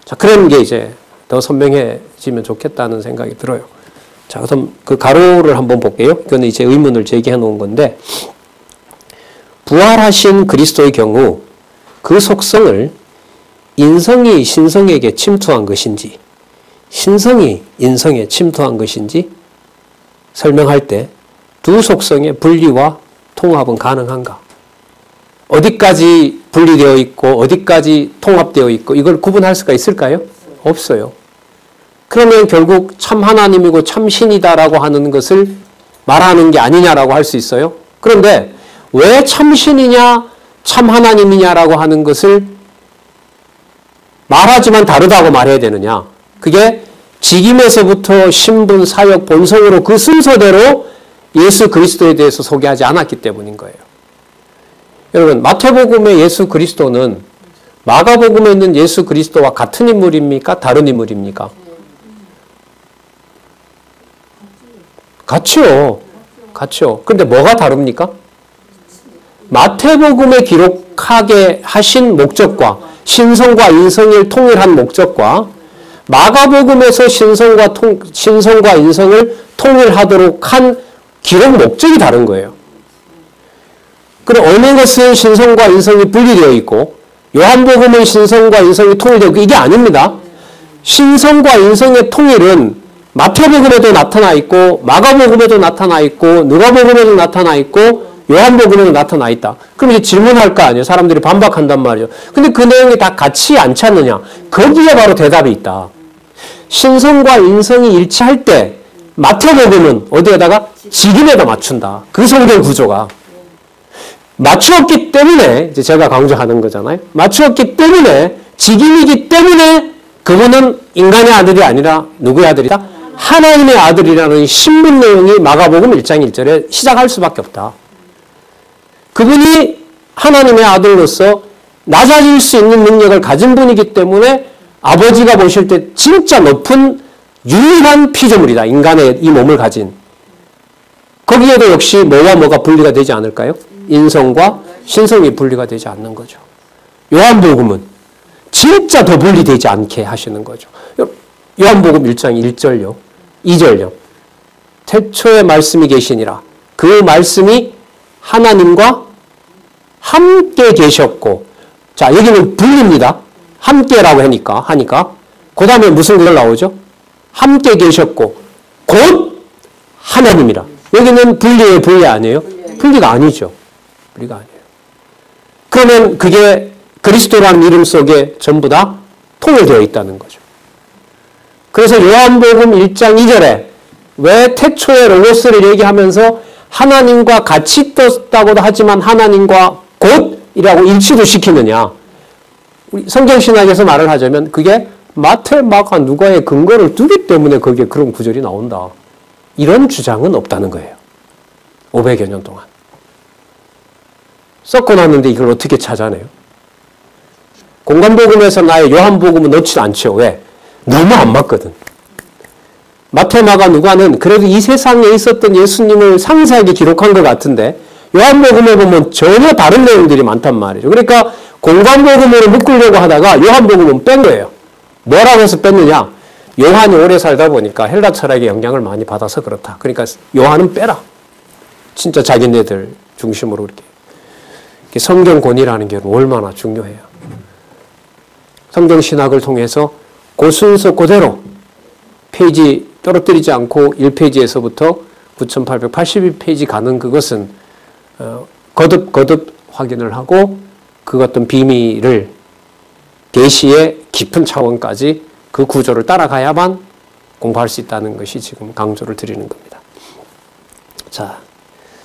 자, 그런 게 이제 더 선명해지면 좋겠다는 생각이 들어요. 자, 그럼 그 가로를 한번 볼게요. 이거는 이제 의문을 제기해 놓은 건데, 부활하신 그리스도의 경우 그 속성을 인성이 신성에게 침투한 것인지, 신성이 인성에 침투한 것인지 설명할 때 두 속성의 분리와 통합은 가능한가? 어디까지 분리되어 있고 어디까지 통합되어 있고 이걸 구분할 수가 있을까요? 없어요. 그러면 결국 참 하나님이고 참 신이다라고 하는 것을 말하는 게 아니냐라고 할 수 있어요. 그런데 왜 참 신이냐 참 하나님이냐라고 하는 것을 말하지만 다르다고 말해야 되느냐? 그게 직임에서부터 신분, 사역, 본성으로 그 순서대로 예수 그리스도에 대해서 소개하지 않았기 때문인 거예요. 여러분, 마태복음의 예수 그리스도는 마가복음에 있는 예수 그리스도와 같은 인물입니까? 다른 인물입니까? 같죠. 같죠. 근데 뭐가 다릅니까? 마태복음에 기록하게 하신 목적과 신성과 인성을 통일한 목적과 마가복음에서 신성과 인성을 통일하도록 한 기록 목적이 다른 거예요. 그럼 어느 것은 신성과 인성이 분리되어 있고 요한복음은 신성과 인성이 통일되어 있고 이게 아닙니다. 신성과 인성의 통일은 마태복음에도 나타나 있고 마가복음에도 나타나 있고 누가복음에도 나타나 있고 요한복음에도 나타나 있다. 그럼 이제 질문할 거 아니에요. 사람들이 반박한단 말이에요. 근데 그 내용이 다 같이 않지 않느냐. 거기에 바로 대답이 있다. 신성과 인성이 일치할 때 마태복음은 어디에다가? 직임에다 맞춘다. 그 성경 구조가. 맞추었기 때문에 이제 제가 강조하는 거잖아요. 맞추었기 때문에 직임이기 때문에 그분은 인간의 아들이 아니라 누구의 아들이다? 하나님의 아들이라는 신분 내용이 마가복음 1장 1절에 시작할 수밖에 없다. 그분이 하나님의 아들로서 낮아질 수 있는 능력을 가진 분이기 때문에 아버지가 보실 때 진짜 높은 유일한 피조물이다. 인간의 이 몸을 가진. 거기에도 역시 뭐와 뭐가 분리가 되지 않을까요? 인성과 신성이 분리가 되지 않는 거죠. 요한복음은 진짜 더 분리되지 않게 하시는 거죠. 요한복음 1장 1절요. 2절요. 태초에 말씀이 계시니라. 그 말씀이 하나님과 함께 계셨고, 자, 여기는 분리입니다. 함께라고 하니까. 그 다음에 무슨 글 나오죠? 함께 계셨고, 곧 하나님이라. 여기는 분리예요, 분리 아니에요? 분리가 아니죠. 분리가 아니에요. 그러면 그게 그리스도라는 이름 속에 전부 다 통일되어 있다는 거죠. 그래서 요한복음 1장 2절에 왜 태초에 로고스를 얘기하면서 하나님과 같이 떴다고도 하지만 하나님과 곧이라고 일치도 시키느냐. 우리 성경신학에서 말을 하자면 그게 마태, 마가, 누가의 근거를 두기 때문에 거기에 그런 구절이 나온다. 이런 주장은 없다는 거예요. 500여 년 동안. 섞어놨는데 이걸 어떻게 찾아내요? 공관복음에서 나의 요한복음은 넣지 않죠. 왜? 너무 안 맞거든. 마태, 마가, 누가는 그래도 이 세상에 있었던 예수님을 상세하게 기록한 것 같은데 요한복음에 보면 전혀 다른 내용들이 많단 말이죠. 그러니까 공관복음으로 묶으려고 하다가 요한복음은 뺀 거예요. 뭐라고 해서 뺐느냐? 요한이 오래 살다 보니까 헬라 철학의 영향을 많이 받아서 그렇다. 그러니까 요한은 빼라. 진짜 자기네들 중심으로 이렇게. 성경 권위라는 게 얼마나 중요해요. 성경 신학을 통해서 그 순서 그대로 페이지 떨어뜨리지 않고 1페이지에서부터 9882페이지 가는 그것은 거듭 확인을 하고 그 어떤 비밀을 계시의 깊은 차원까지 그 구조를 따라가야만 공부할 수 있다는 것이 지금 강조를 드리는 겁니다. 자,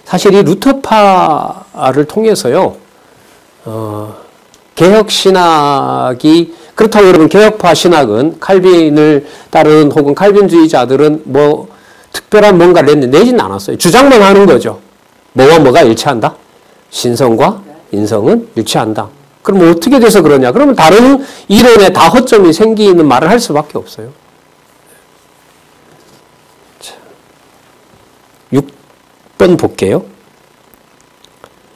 사실 이 루터파를 통해서요, 개혁신학이, 그렇다고 여러분, 개혁파 신학은 칼빈을 따르는 혹은 칼빈주의자들은 뭐 특별한 뭔가를 내지는 않았어요. 주장만 하는 거죠. 뭐와 뭐가 일치한다? 신성과 인성은 일치한다. 그럼 어떻게 돼서 그러냐? 그러면 다른 이론에 다 허점이 생기는 말을 할 수밖에 없어요. 자, 6번 볼게요.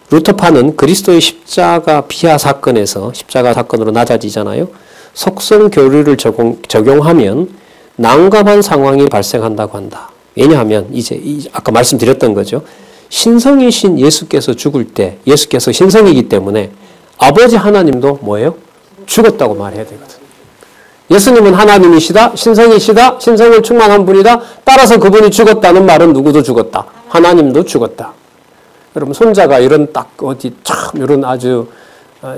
루터파는 그리스도의 십자가 비하 사건에서 십자가 사건으로 낮아지잖아요. 속성 교류를 적용하면 난감한 상황이 발생한다고 한다. 왜냐하면 이제 아까 말씀드렸던 거죠. 신성이신 예수께서 죽을 때 예수께서 신성이기 때문에 아버지 하나님도 뭐예요? 죽었다고 말해야 되거든. 예수님은 하나님이시다, 신성이시다, 신성을 충만한 분이다. 따라서 그분이 죽었다는 말은 누구도 죽었다. 하나님도 죽었다. 여러분 손자가 이런 딱 어디 참 이런 아주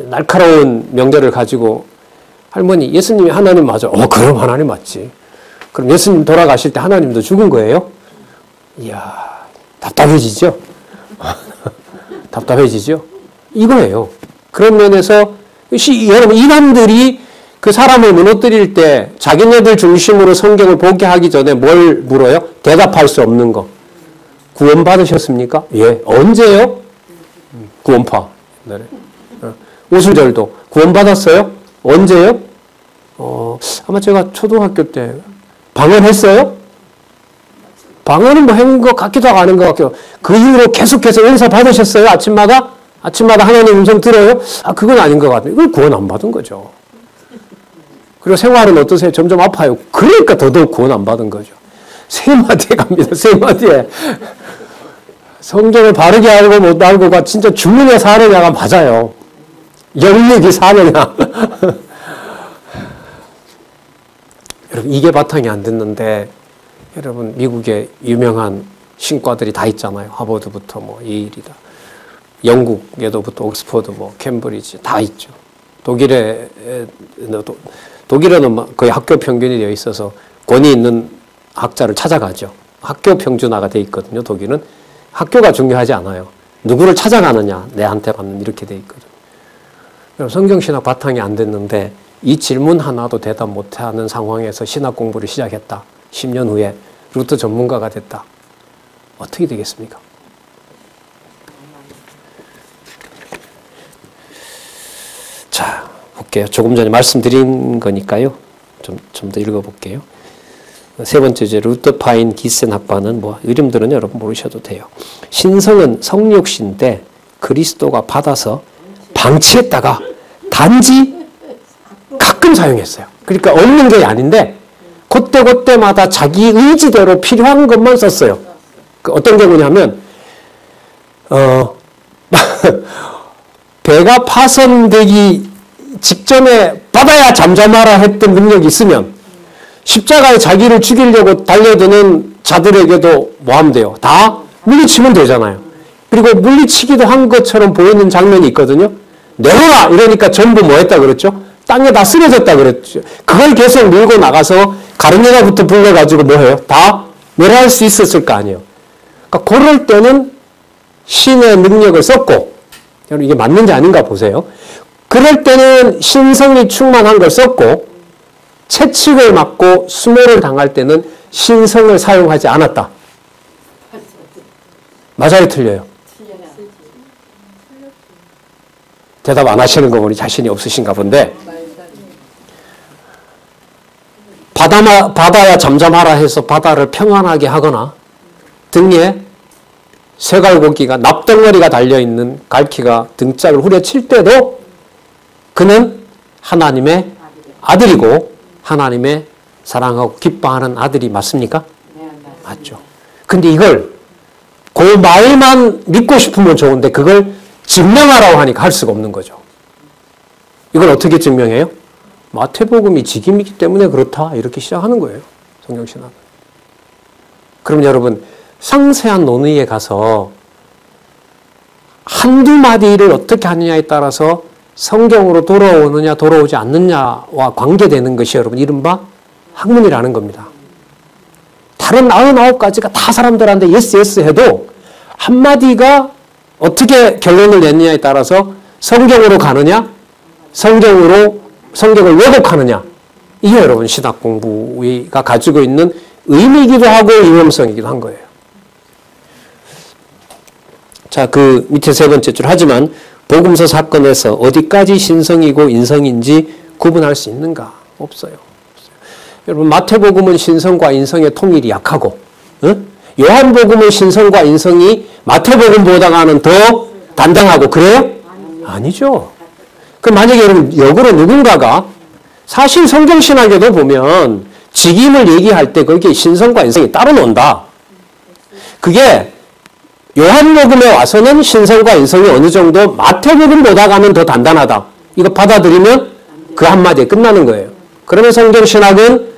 날카로운 명제를 가지고 할머니 예수님이 하나님 맞아. 그럼 하나님 맞지. 그럼 예수님 돌아가실 때 하나님도 죽은 거예요? 이야 답답해지죠? 답답해지죠? 이거예요. 그런 면에서 여러분 이단들이 그 사람을 무너뜨릴 때 자기네들 중심으로 성경을 보게 하기 전에 뭘 물어요? 대답할 수 없는 거. 구원 받으셨습니까? 예. 언제요? 구원파. 오순절도 구원 받았어요? 언제요? 아마 제가 초등학교 때 방언했어요? 방언은 뭐 한 것 같기도 하고 아닌 것 같기도 하고. 그 이후로 계속해서 은사 받으셨어요? 아침마다 하나님 음성 들어요? 그건 아닌 것 같아요. 이걸 구원 안 받은 거죠. 그리고 생활은 어떠세요? 점점 아파요. 그러니까 더더욱 구원 안 받은 거죠. 세 마디에 갑니다. 세 마디에. 성경을 바르게 알고 못 알고가 진짜 죽느냐 사느냐가 맞아요. 영육이 사느냐. 여러분 이게 바탕이 안 됐는데 여러분 미국의 유명한 신과들이 다 있잖아요. 하버드부터 뭐 예일이다. 영국에도부터 옥스퍼드 뭐 캠브리지 다 있죠. 독일에는 거의 학교 평균이 되어 있어서 권위 있는 학자를 찾아가죠. 학교 평준화가 되어 있거든요. 독일은 학교가 중요하지 않아요. 누구를 찾아가느냐 내한테 받는 이렇게 되어 있거든요. 성경신학 바탕이 안 됐는데 이 질문 하나도 대답 못하는 상황에서 신학 공부를 시작했다. 10년 후에 루터 전문가가 됐다. 어떻게 되겠습니까? 자, 볼게요. 조금 전에 말씀드린 거니까요. 좀 더 읽어볼게요. 세 번째 주제 루터파인 기센 학파는 뭐 이름들은 여러분 모르셔도 돼요. 신성은 성육신인데 그리스도가 받아서 방치했다가 단지 가끔 사용했어요. 그러니까 없는 게 아닌데 그때마다 자기 의지대로 필요한 것만 썼어요. 어떤 경우냐면 배가 파손되기 직전에 받아야 잠잠하라 했던 능력이 있으면 십자가에 자기를 죽이려고 달려드는 자들에게도 뭐 하면 돼요? 다 물리치면 되잖아요. 그리고 물리치기도 한 것처럼 보이는 장면이 있거든요. 내려라! 이러니까 전부 뭐 했다 그랬죠? 땅에 다 쓰러졌다 그랬죠. 그걸 계속 밀고 나가서 가르네라부터 불러가지고 뭐 해요? 다 내려할 수 있었을 거 아니에요. 그러니까 그럴 때는 신의 능력을 썼고, 여러분 이게 맞는지 아닌가 보세요. 그럴 때는 신성이 충만한 걸 썼고, 채찍을 맞고 수모를 당할 때는 신성을 사용하지 않았다. 맞아요, 틀려요? 대답 안 하시는 거 보니 자신이 없으신가 본데 바다야 잠잠하라 해서 바다를 평안하게 하거나 등에 쇠갈고기가 납덩어리가 달려있는 갈퀴가 등짝을 후려칠 때도 그는 하나님의 아들이고 하나님의 사랑하고 기뻐하는 아들이 맞습니까? 네, 맞죠. 근데 이걸 그 말만 믿고 싶으면 좋은데 그걸 증명하라고 하니까 할 수가 없는 거죠. 이걸 어떻게 증명해요? 마태복음이 직임이기 때문에 그렇다 이렇게 시작하는 거예요. 성경신학은. 그럼 여러분 상세한 논의에 가서 한두 마디를 어떻게 하느냐에 따라서 성경으로 돌아오느냐 돌아오지 않느냐와 관계되는 것이 여러분 이른바 학문이라는 겁니다. 다른 99가지가 다 사람들한테 예스 예스 해도 한마디가 어떻게 결론을 냈느냐에 따라서 성경으로 가느냐 성경을 왜곡하느냐 이게 여러분 신학 공부가 가지고 있는 의미이기도 하고 위험성이기도 한 거예요. 자, 그 밑에 세 번째 줄 하지만 복음서 사건에서 어디까지 신성이고 인성인지 구분할 수 있는가? 없어요. 여러분 마태복음은 신성과 인성의 통일이 약하고 요한복음은 신성과 인성이 마태복음보다는 더 단단하고 그래요? 아니죠. 그럼 만약에 여러분 역으로 누군가가 사실 성경신학에도 보면 직임을 얘기할 때 거기에 신성과 인성이 따로 논다. 그게 요한복음에 와서는 신성과 인성이 어느 정도 마태복음보다는 더 단단하다. 이거 받아들이면 그 한마디에 끝나는 거예요. 그러면 성경신학은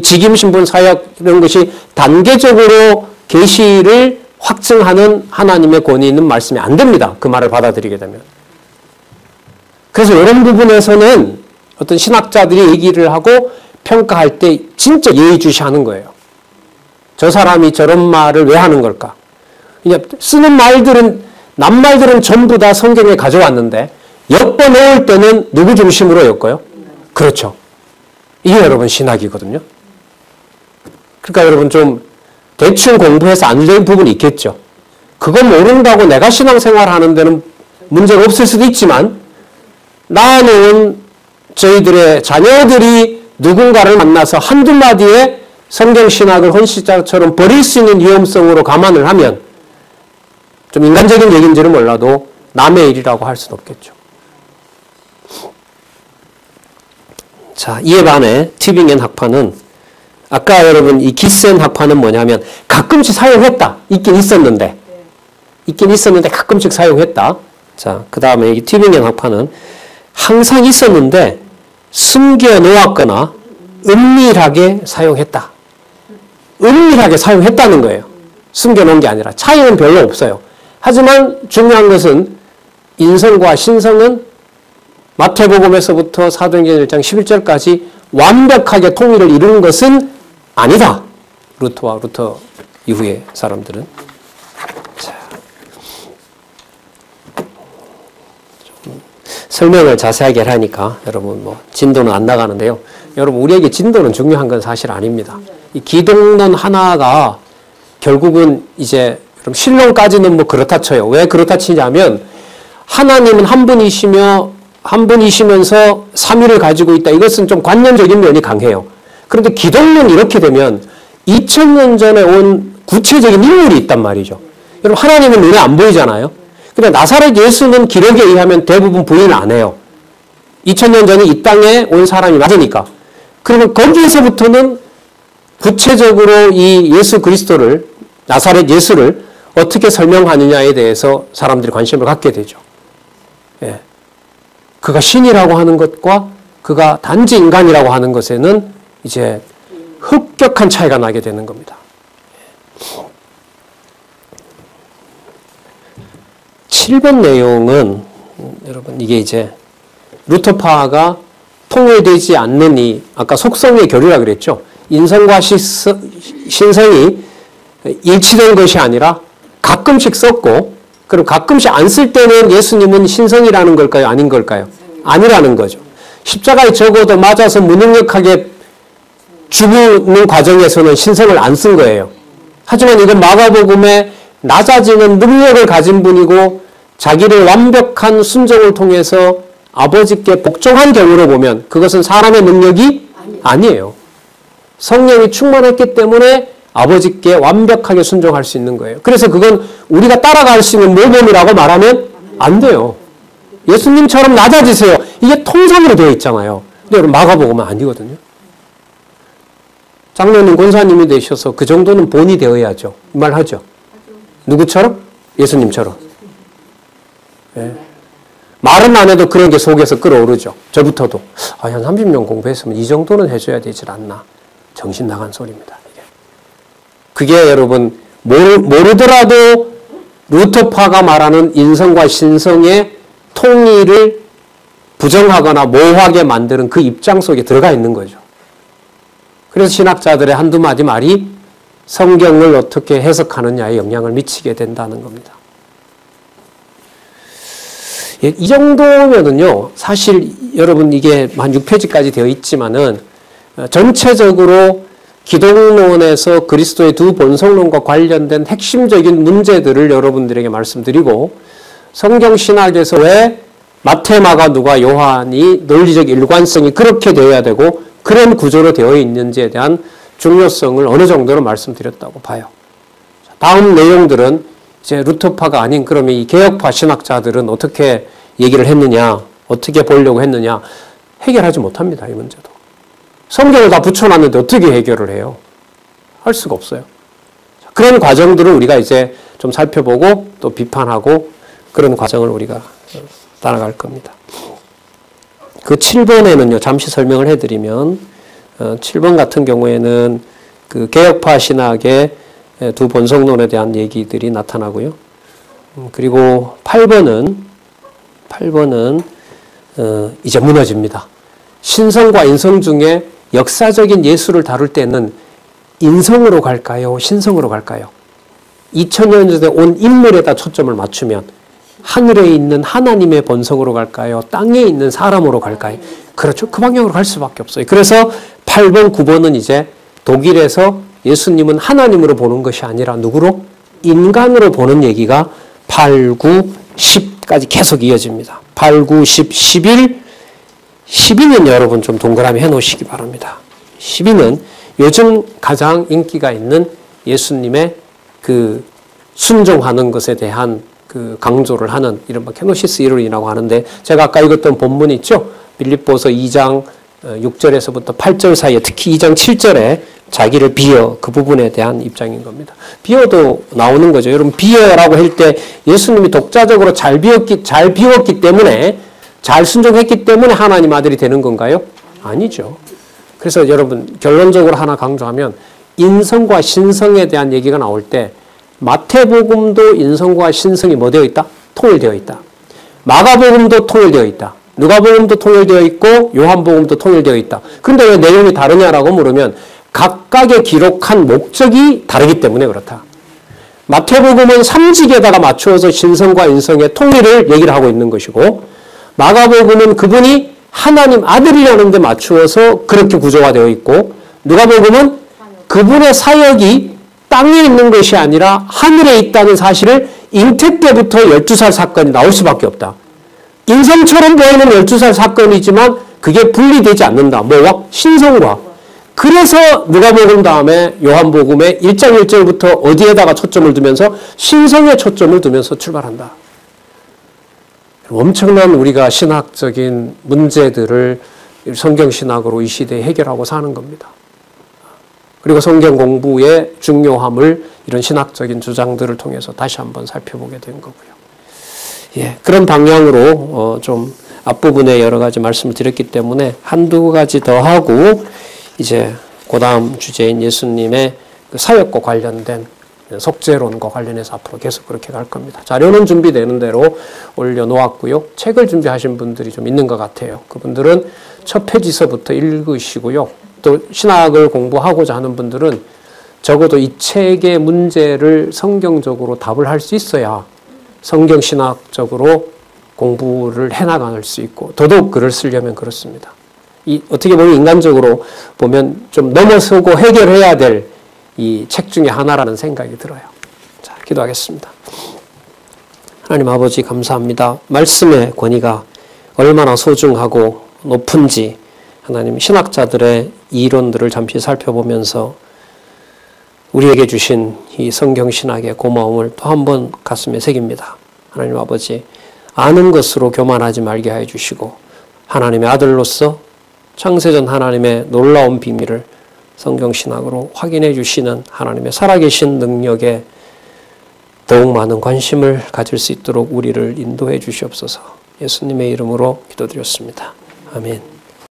직임, 신분, 사역 이런 것이 단계적으로 계시를 확증하는 하나님의 권위 있는 말씀이 안 됩니다. 그 말을 받아들이게 되면. 그래서 이런 부분에서는 어떤 신학자들이 얘기를 하고 평가할 때 진짜 예의주시하는 거예요. 저 사람이 저런 말을 왜 하는 걸까? 그냥 쓰는 말들은 낱말들은 전부 다 성경에 가져왔는데 엮어 놓을 때는 누구 중심으로 엮어요? 그렇죠. 이게 여러분 신학이거든요. 그러니까 여러분 좀 대충 공부해서 안 될 부분이 있겠죠. 그거 모른다고 내가 신앙생활 하는 데는 문제가 없을 수도 있지만 나는 저희들의 자녀들이 누군가를 만나서 한두 마디에 성경신학을 헌시자처럼 버릴 수 있는 위험성으로 감안을 하면 좀 인간적인 얘기인지는 몰라도 남의 일이라고 할 수는 없겠죠. 자, 이에 반해 튜빙겐 학파는 아까 여러분 이 기센 학파는 뭐냐면 가끔씩 사용했다. 있긴 있었는데 가끔씩 사용했다. 자, 그 다음에 이 튜빙겐 학파는 항상 있었는데 숨겨놓았거나 은밀하게 사용했다. 은밀하게 사용했다는 거예요. 숨겨놓은 게 아니라 차이는 별로 없어요. 하지만 중요한 것은 인성과 신성은 마태복음에서부터 사도행전 1장 11절까지 완벽하게 통일을 이루는 것은 아니다. 루터 이후의 사람들은. 자, 좀 설명을 자세하게 하니까 여러분 진도는 안 나가는데요. 여러분 우리에게 진도는 중요한 건 사실 아닙니다. 이 기독론 하나가 결국은 이제 신론까지는 그렇다 쳐요. 왜 그렇다 치냐면 하나님은 한 분이시면서 삼위를 가지고 있다. 이것은 좀 관념적인 면이 강해요. 그런데 기독론 이렇게 되면 2000년 전에 온 구체적인 인물이 있단 말이죠. 여러분 하나님은 눈에 안 보이잖아요. 근데 나사렛 예수는 기록에 의하면 대부분 부인을 안 해요. 2000년 전에 이 땅에 온 사람이 맞으니까. 그러면 거기에서부터는 구체적으로 이 예수 그리스도를 나사렛 예수를 어떻게 설명하느냐에 대해서 사람들이 관심을 갖게 되죠. 예. 그가 신이라고 하는 것과 그가 단지 인간이라고 하는 것에는 이제 흡격한 차이가 나게 되는 겁니다. 7번 내용은 여러분 이게 이제 루터파가 통일되지 않는 이 아까 속성의 교류라 그랬죠. 인성과 신성이 일치된 것이 아니라 가끔씩 썼고 그럼 가끔씩 안 쓸 때는 예수님은 신성이라는 걸까요? 아닌 걸까요? 아니라는 거죠. 십자가에 적어도 맞아서 무능력하게 죽는 과정에서는 신성을 안 쓴 거예요. 하지만 이건 마가복음에 낮아지는 능력을 가진 분이고 자기를 완벽한 순종을 통해서 아버지께 복종한 경우로 보면 그것은 사람의 능력이 아니에요. 성령이 충만했기 때문에 아버지께 완벽하게 순종할 수 있는 거예요. 그래서 그건 우리가 따라갈 수 있는 모범이라고 말하면 안 돼요. 예수님처럼 낮아지세요. 이게 통상으로 되어 있잖아요. 근데 여러분 마가복음은 아니거든요. 장로님, 권사님이 되셔서 그 정도는 본이 되어야죠. 이 말 하죠. 누구처럼? 예수님처럼. 네. 말은 안 해도 그런 게 속에서 끌어오르죠. 저부터도. 한 30년 공부했으면 이 정도는 해줘야 되질 않나. 정신 나간 소리입니다. 그게 여러분 모르더라도 루터파가 말하는 인성과 신성의 통일을 부정하거나 모호하게 만드는 그 입장 속에 들어가 있는 거죠. 그래서 신학자들의 한두 마디 말이 성경을 어떻게 해석하느냐에 영향을 미치게 된다는 겁니다. 이 정도면은요, 사실 여러분 이게 한 6페이지까지 되어 있지만은 전체적으로 기독론에서 그리스도의 두 본성론과 관련된 핵심적인 문제들을 여러분들에게 말씀드리고, 성경신학에서 왜 마태, 마가, 누가, 요한이 논리적 일관성이 그렇게 되어야 되고 그런 구조로 되어 있는지에 대한 중요성을 어느 정도로 말씀드렸다고 봐요. 다음 내용들은 이제 루터파가 아닌 그러면 이 개혁파 신학자들은 어떻게 얘기를 했느냐, 어떻게 보려고 했느냐, 해결하지 못합니다. 이 문제도. 성경을 다 붙여놨는데 어떻게 해결을 해요? 할 수가 없어요. 그런 과정들을 우리가 이제 좀 살펴보고 또 비판하고 그런 과정을 우리가 따라갈 겁니다. 그 7번에는요, 잠시 설명을 해드리면, 7번 같은 경우에는 그 개혁파 신학의 두 본성론에 대한 얘기들이 나타나고요. 그리고 8번은 이제 무너집니다. 신성과 인성 중에 역사적인 예수를 다룰 때는 인성으로 갈까요? 신성으로 갈까요? 2000년 전에 온 인물에다 초점을 맞추면 하늘에 있는 하나님의 본성으로 갈까요? 땅에 있는 사람으로 갈까요? 그렇죠. 그 방향으로 갈 수밖에 없어요. 그래서 8번, 9번은 이제 독일에서 예수님은 하나님으로 보는 것이 아니라 누구로? 인간으로 보는 얘기가 8, 9, 10까지 계속 이어집니다. 8, 9, 10, 11, 12는 여러분 좀 동그라미 해놓으시기 바랍니다. 12는 요즘 가장 인기가 있는 예수님의 그 순종하는 것에 대한 그 강조를 하는 이른바 케노시스 이론이라고 하는데, 제가 아까 읽었던 본문 있죠? 빌립보서 2장 6절에서부터 8절 사이에 특히 2장 7절에 자기를 비어, 그 부분에 대한 입장인 겁니다. 비어도 나오는 거죠. 여러분, 비어라고 할 때 예수님이 독자적으로 잘 비웠기 때문에, 잘 순종했기 때문에 하나님 아들이 되는 건가요? 아니죠. 그래서 여러분, 결론적으로 하나 강조하면 인성과 신성에 대한 얘기가 나올 때 마태복음도 인성과 신성이 뭐 되어 있다? 통일되어 있다. 마가복음도 통일되어 있다. 누가복음도 통일되어 있고 요한복음도 통일되어 있다. 그런데 왜 내용이 다르냐라고 물으면 각각의 기록한 목적이 다르기 때문에 그렇다. 마태복음은 삼직에다가 맞추어서 신성과 인성의 통일을 얘기를 하고 있는 것이고, 마가복음은 그분이 하나님 아들이라는 데 맞추어서 그렇게 구조가 되어 있고, 누가복음은 그분의 사역이 땅에 있는 것이 아니라 하늘에 있다는 사실을 잉태 때부터 12살 사건이 나올 수밖에 없다. 인성처럼 보이는 12살 사건이지만 그게 분리되지 않는다. 뭐와? 신성과. 그래서 누가복음 다음에 요한복음의 1장 1절부터 어디에다가 초점을 두면서 신성에 초점을 두면서 출발한다. 엄청난 우리가 신학적인 문제들을 성경신학으로 이 시대에 해결하고 사는 겁니다. 그리고 성경 공부의 중요함을 이런 신학적인 주장들을 통해서 다시 한번 살펴보게 된 거고요. 예, 그런 방향으로 좀 앞부분에 여러 가지 말씀을 드렸기 때문에 한두 가지 더 하고 이제 그 다음 주제인 예수님의 그 사역과 관련된 속죄론과 관련해서 앞으로 계속 그렇게 갈 겁니다. 자료는 준비되는 대로 올려놓았고요. 책을 준비하신 분들이 좀 있는 것 같아요. 그분들은 첫 페이지서부터 읽으시고요. 또 신학을 공부하고자 하는 분들은 적어도 이 책의 문제를 성경적으로 답을 할 수 있어야 성경신학적으로 공부를 해나갈 수 있고, 더더욱 글을 쓰려면 그렇습니다. 어떻게 보면 인간적으로 보면 좀 넘어서고 해결해야 될 이 책 중에 하나라는 생각이 들어요. 자, 기도하겠습니다. 하나님 아버지 감사합니다. 말씀의 권위가 얼마나 소중하고 높은지 하나님 신학자들의 이론들을 잠시 살펴보면서 우리에게 주신 이 성경신학의 고마움을 또 한 번 가슴에 새깁니다. 하나님 아버지, 아는 것으로 교만하지 말게 하여 주시고 하나님의 아들로서 창세전 하나님의 놀라운 비밀을 성경신학으로 확인해 주시는 하나님의 살아계신 능력에 더욱 많은 관심을 가질 수 있도록 우리를 인도해 주시옵소서. 예수님의 이름으로 기도드렸습니다. 아멘.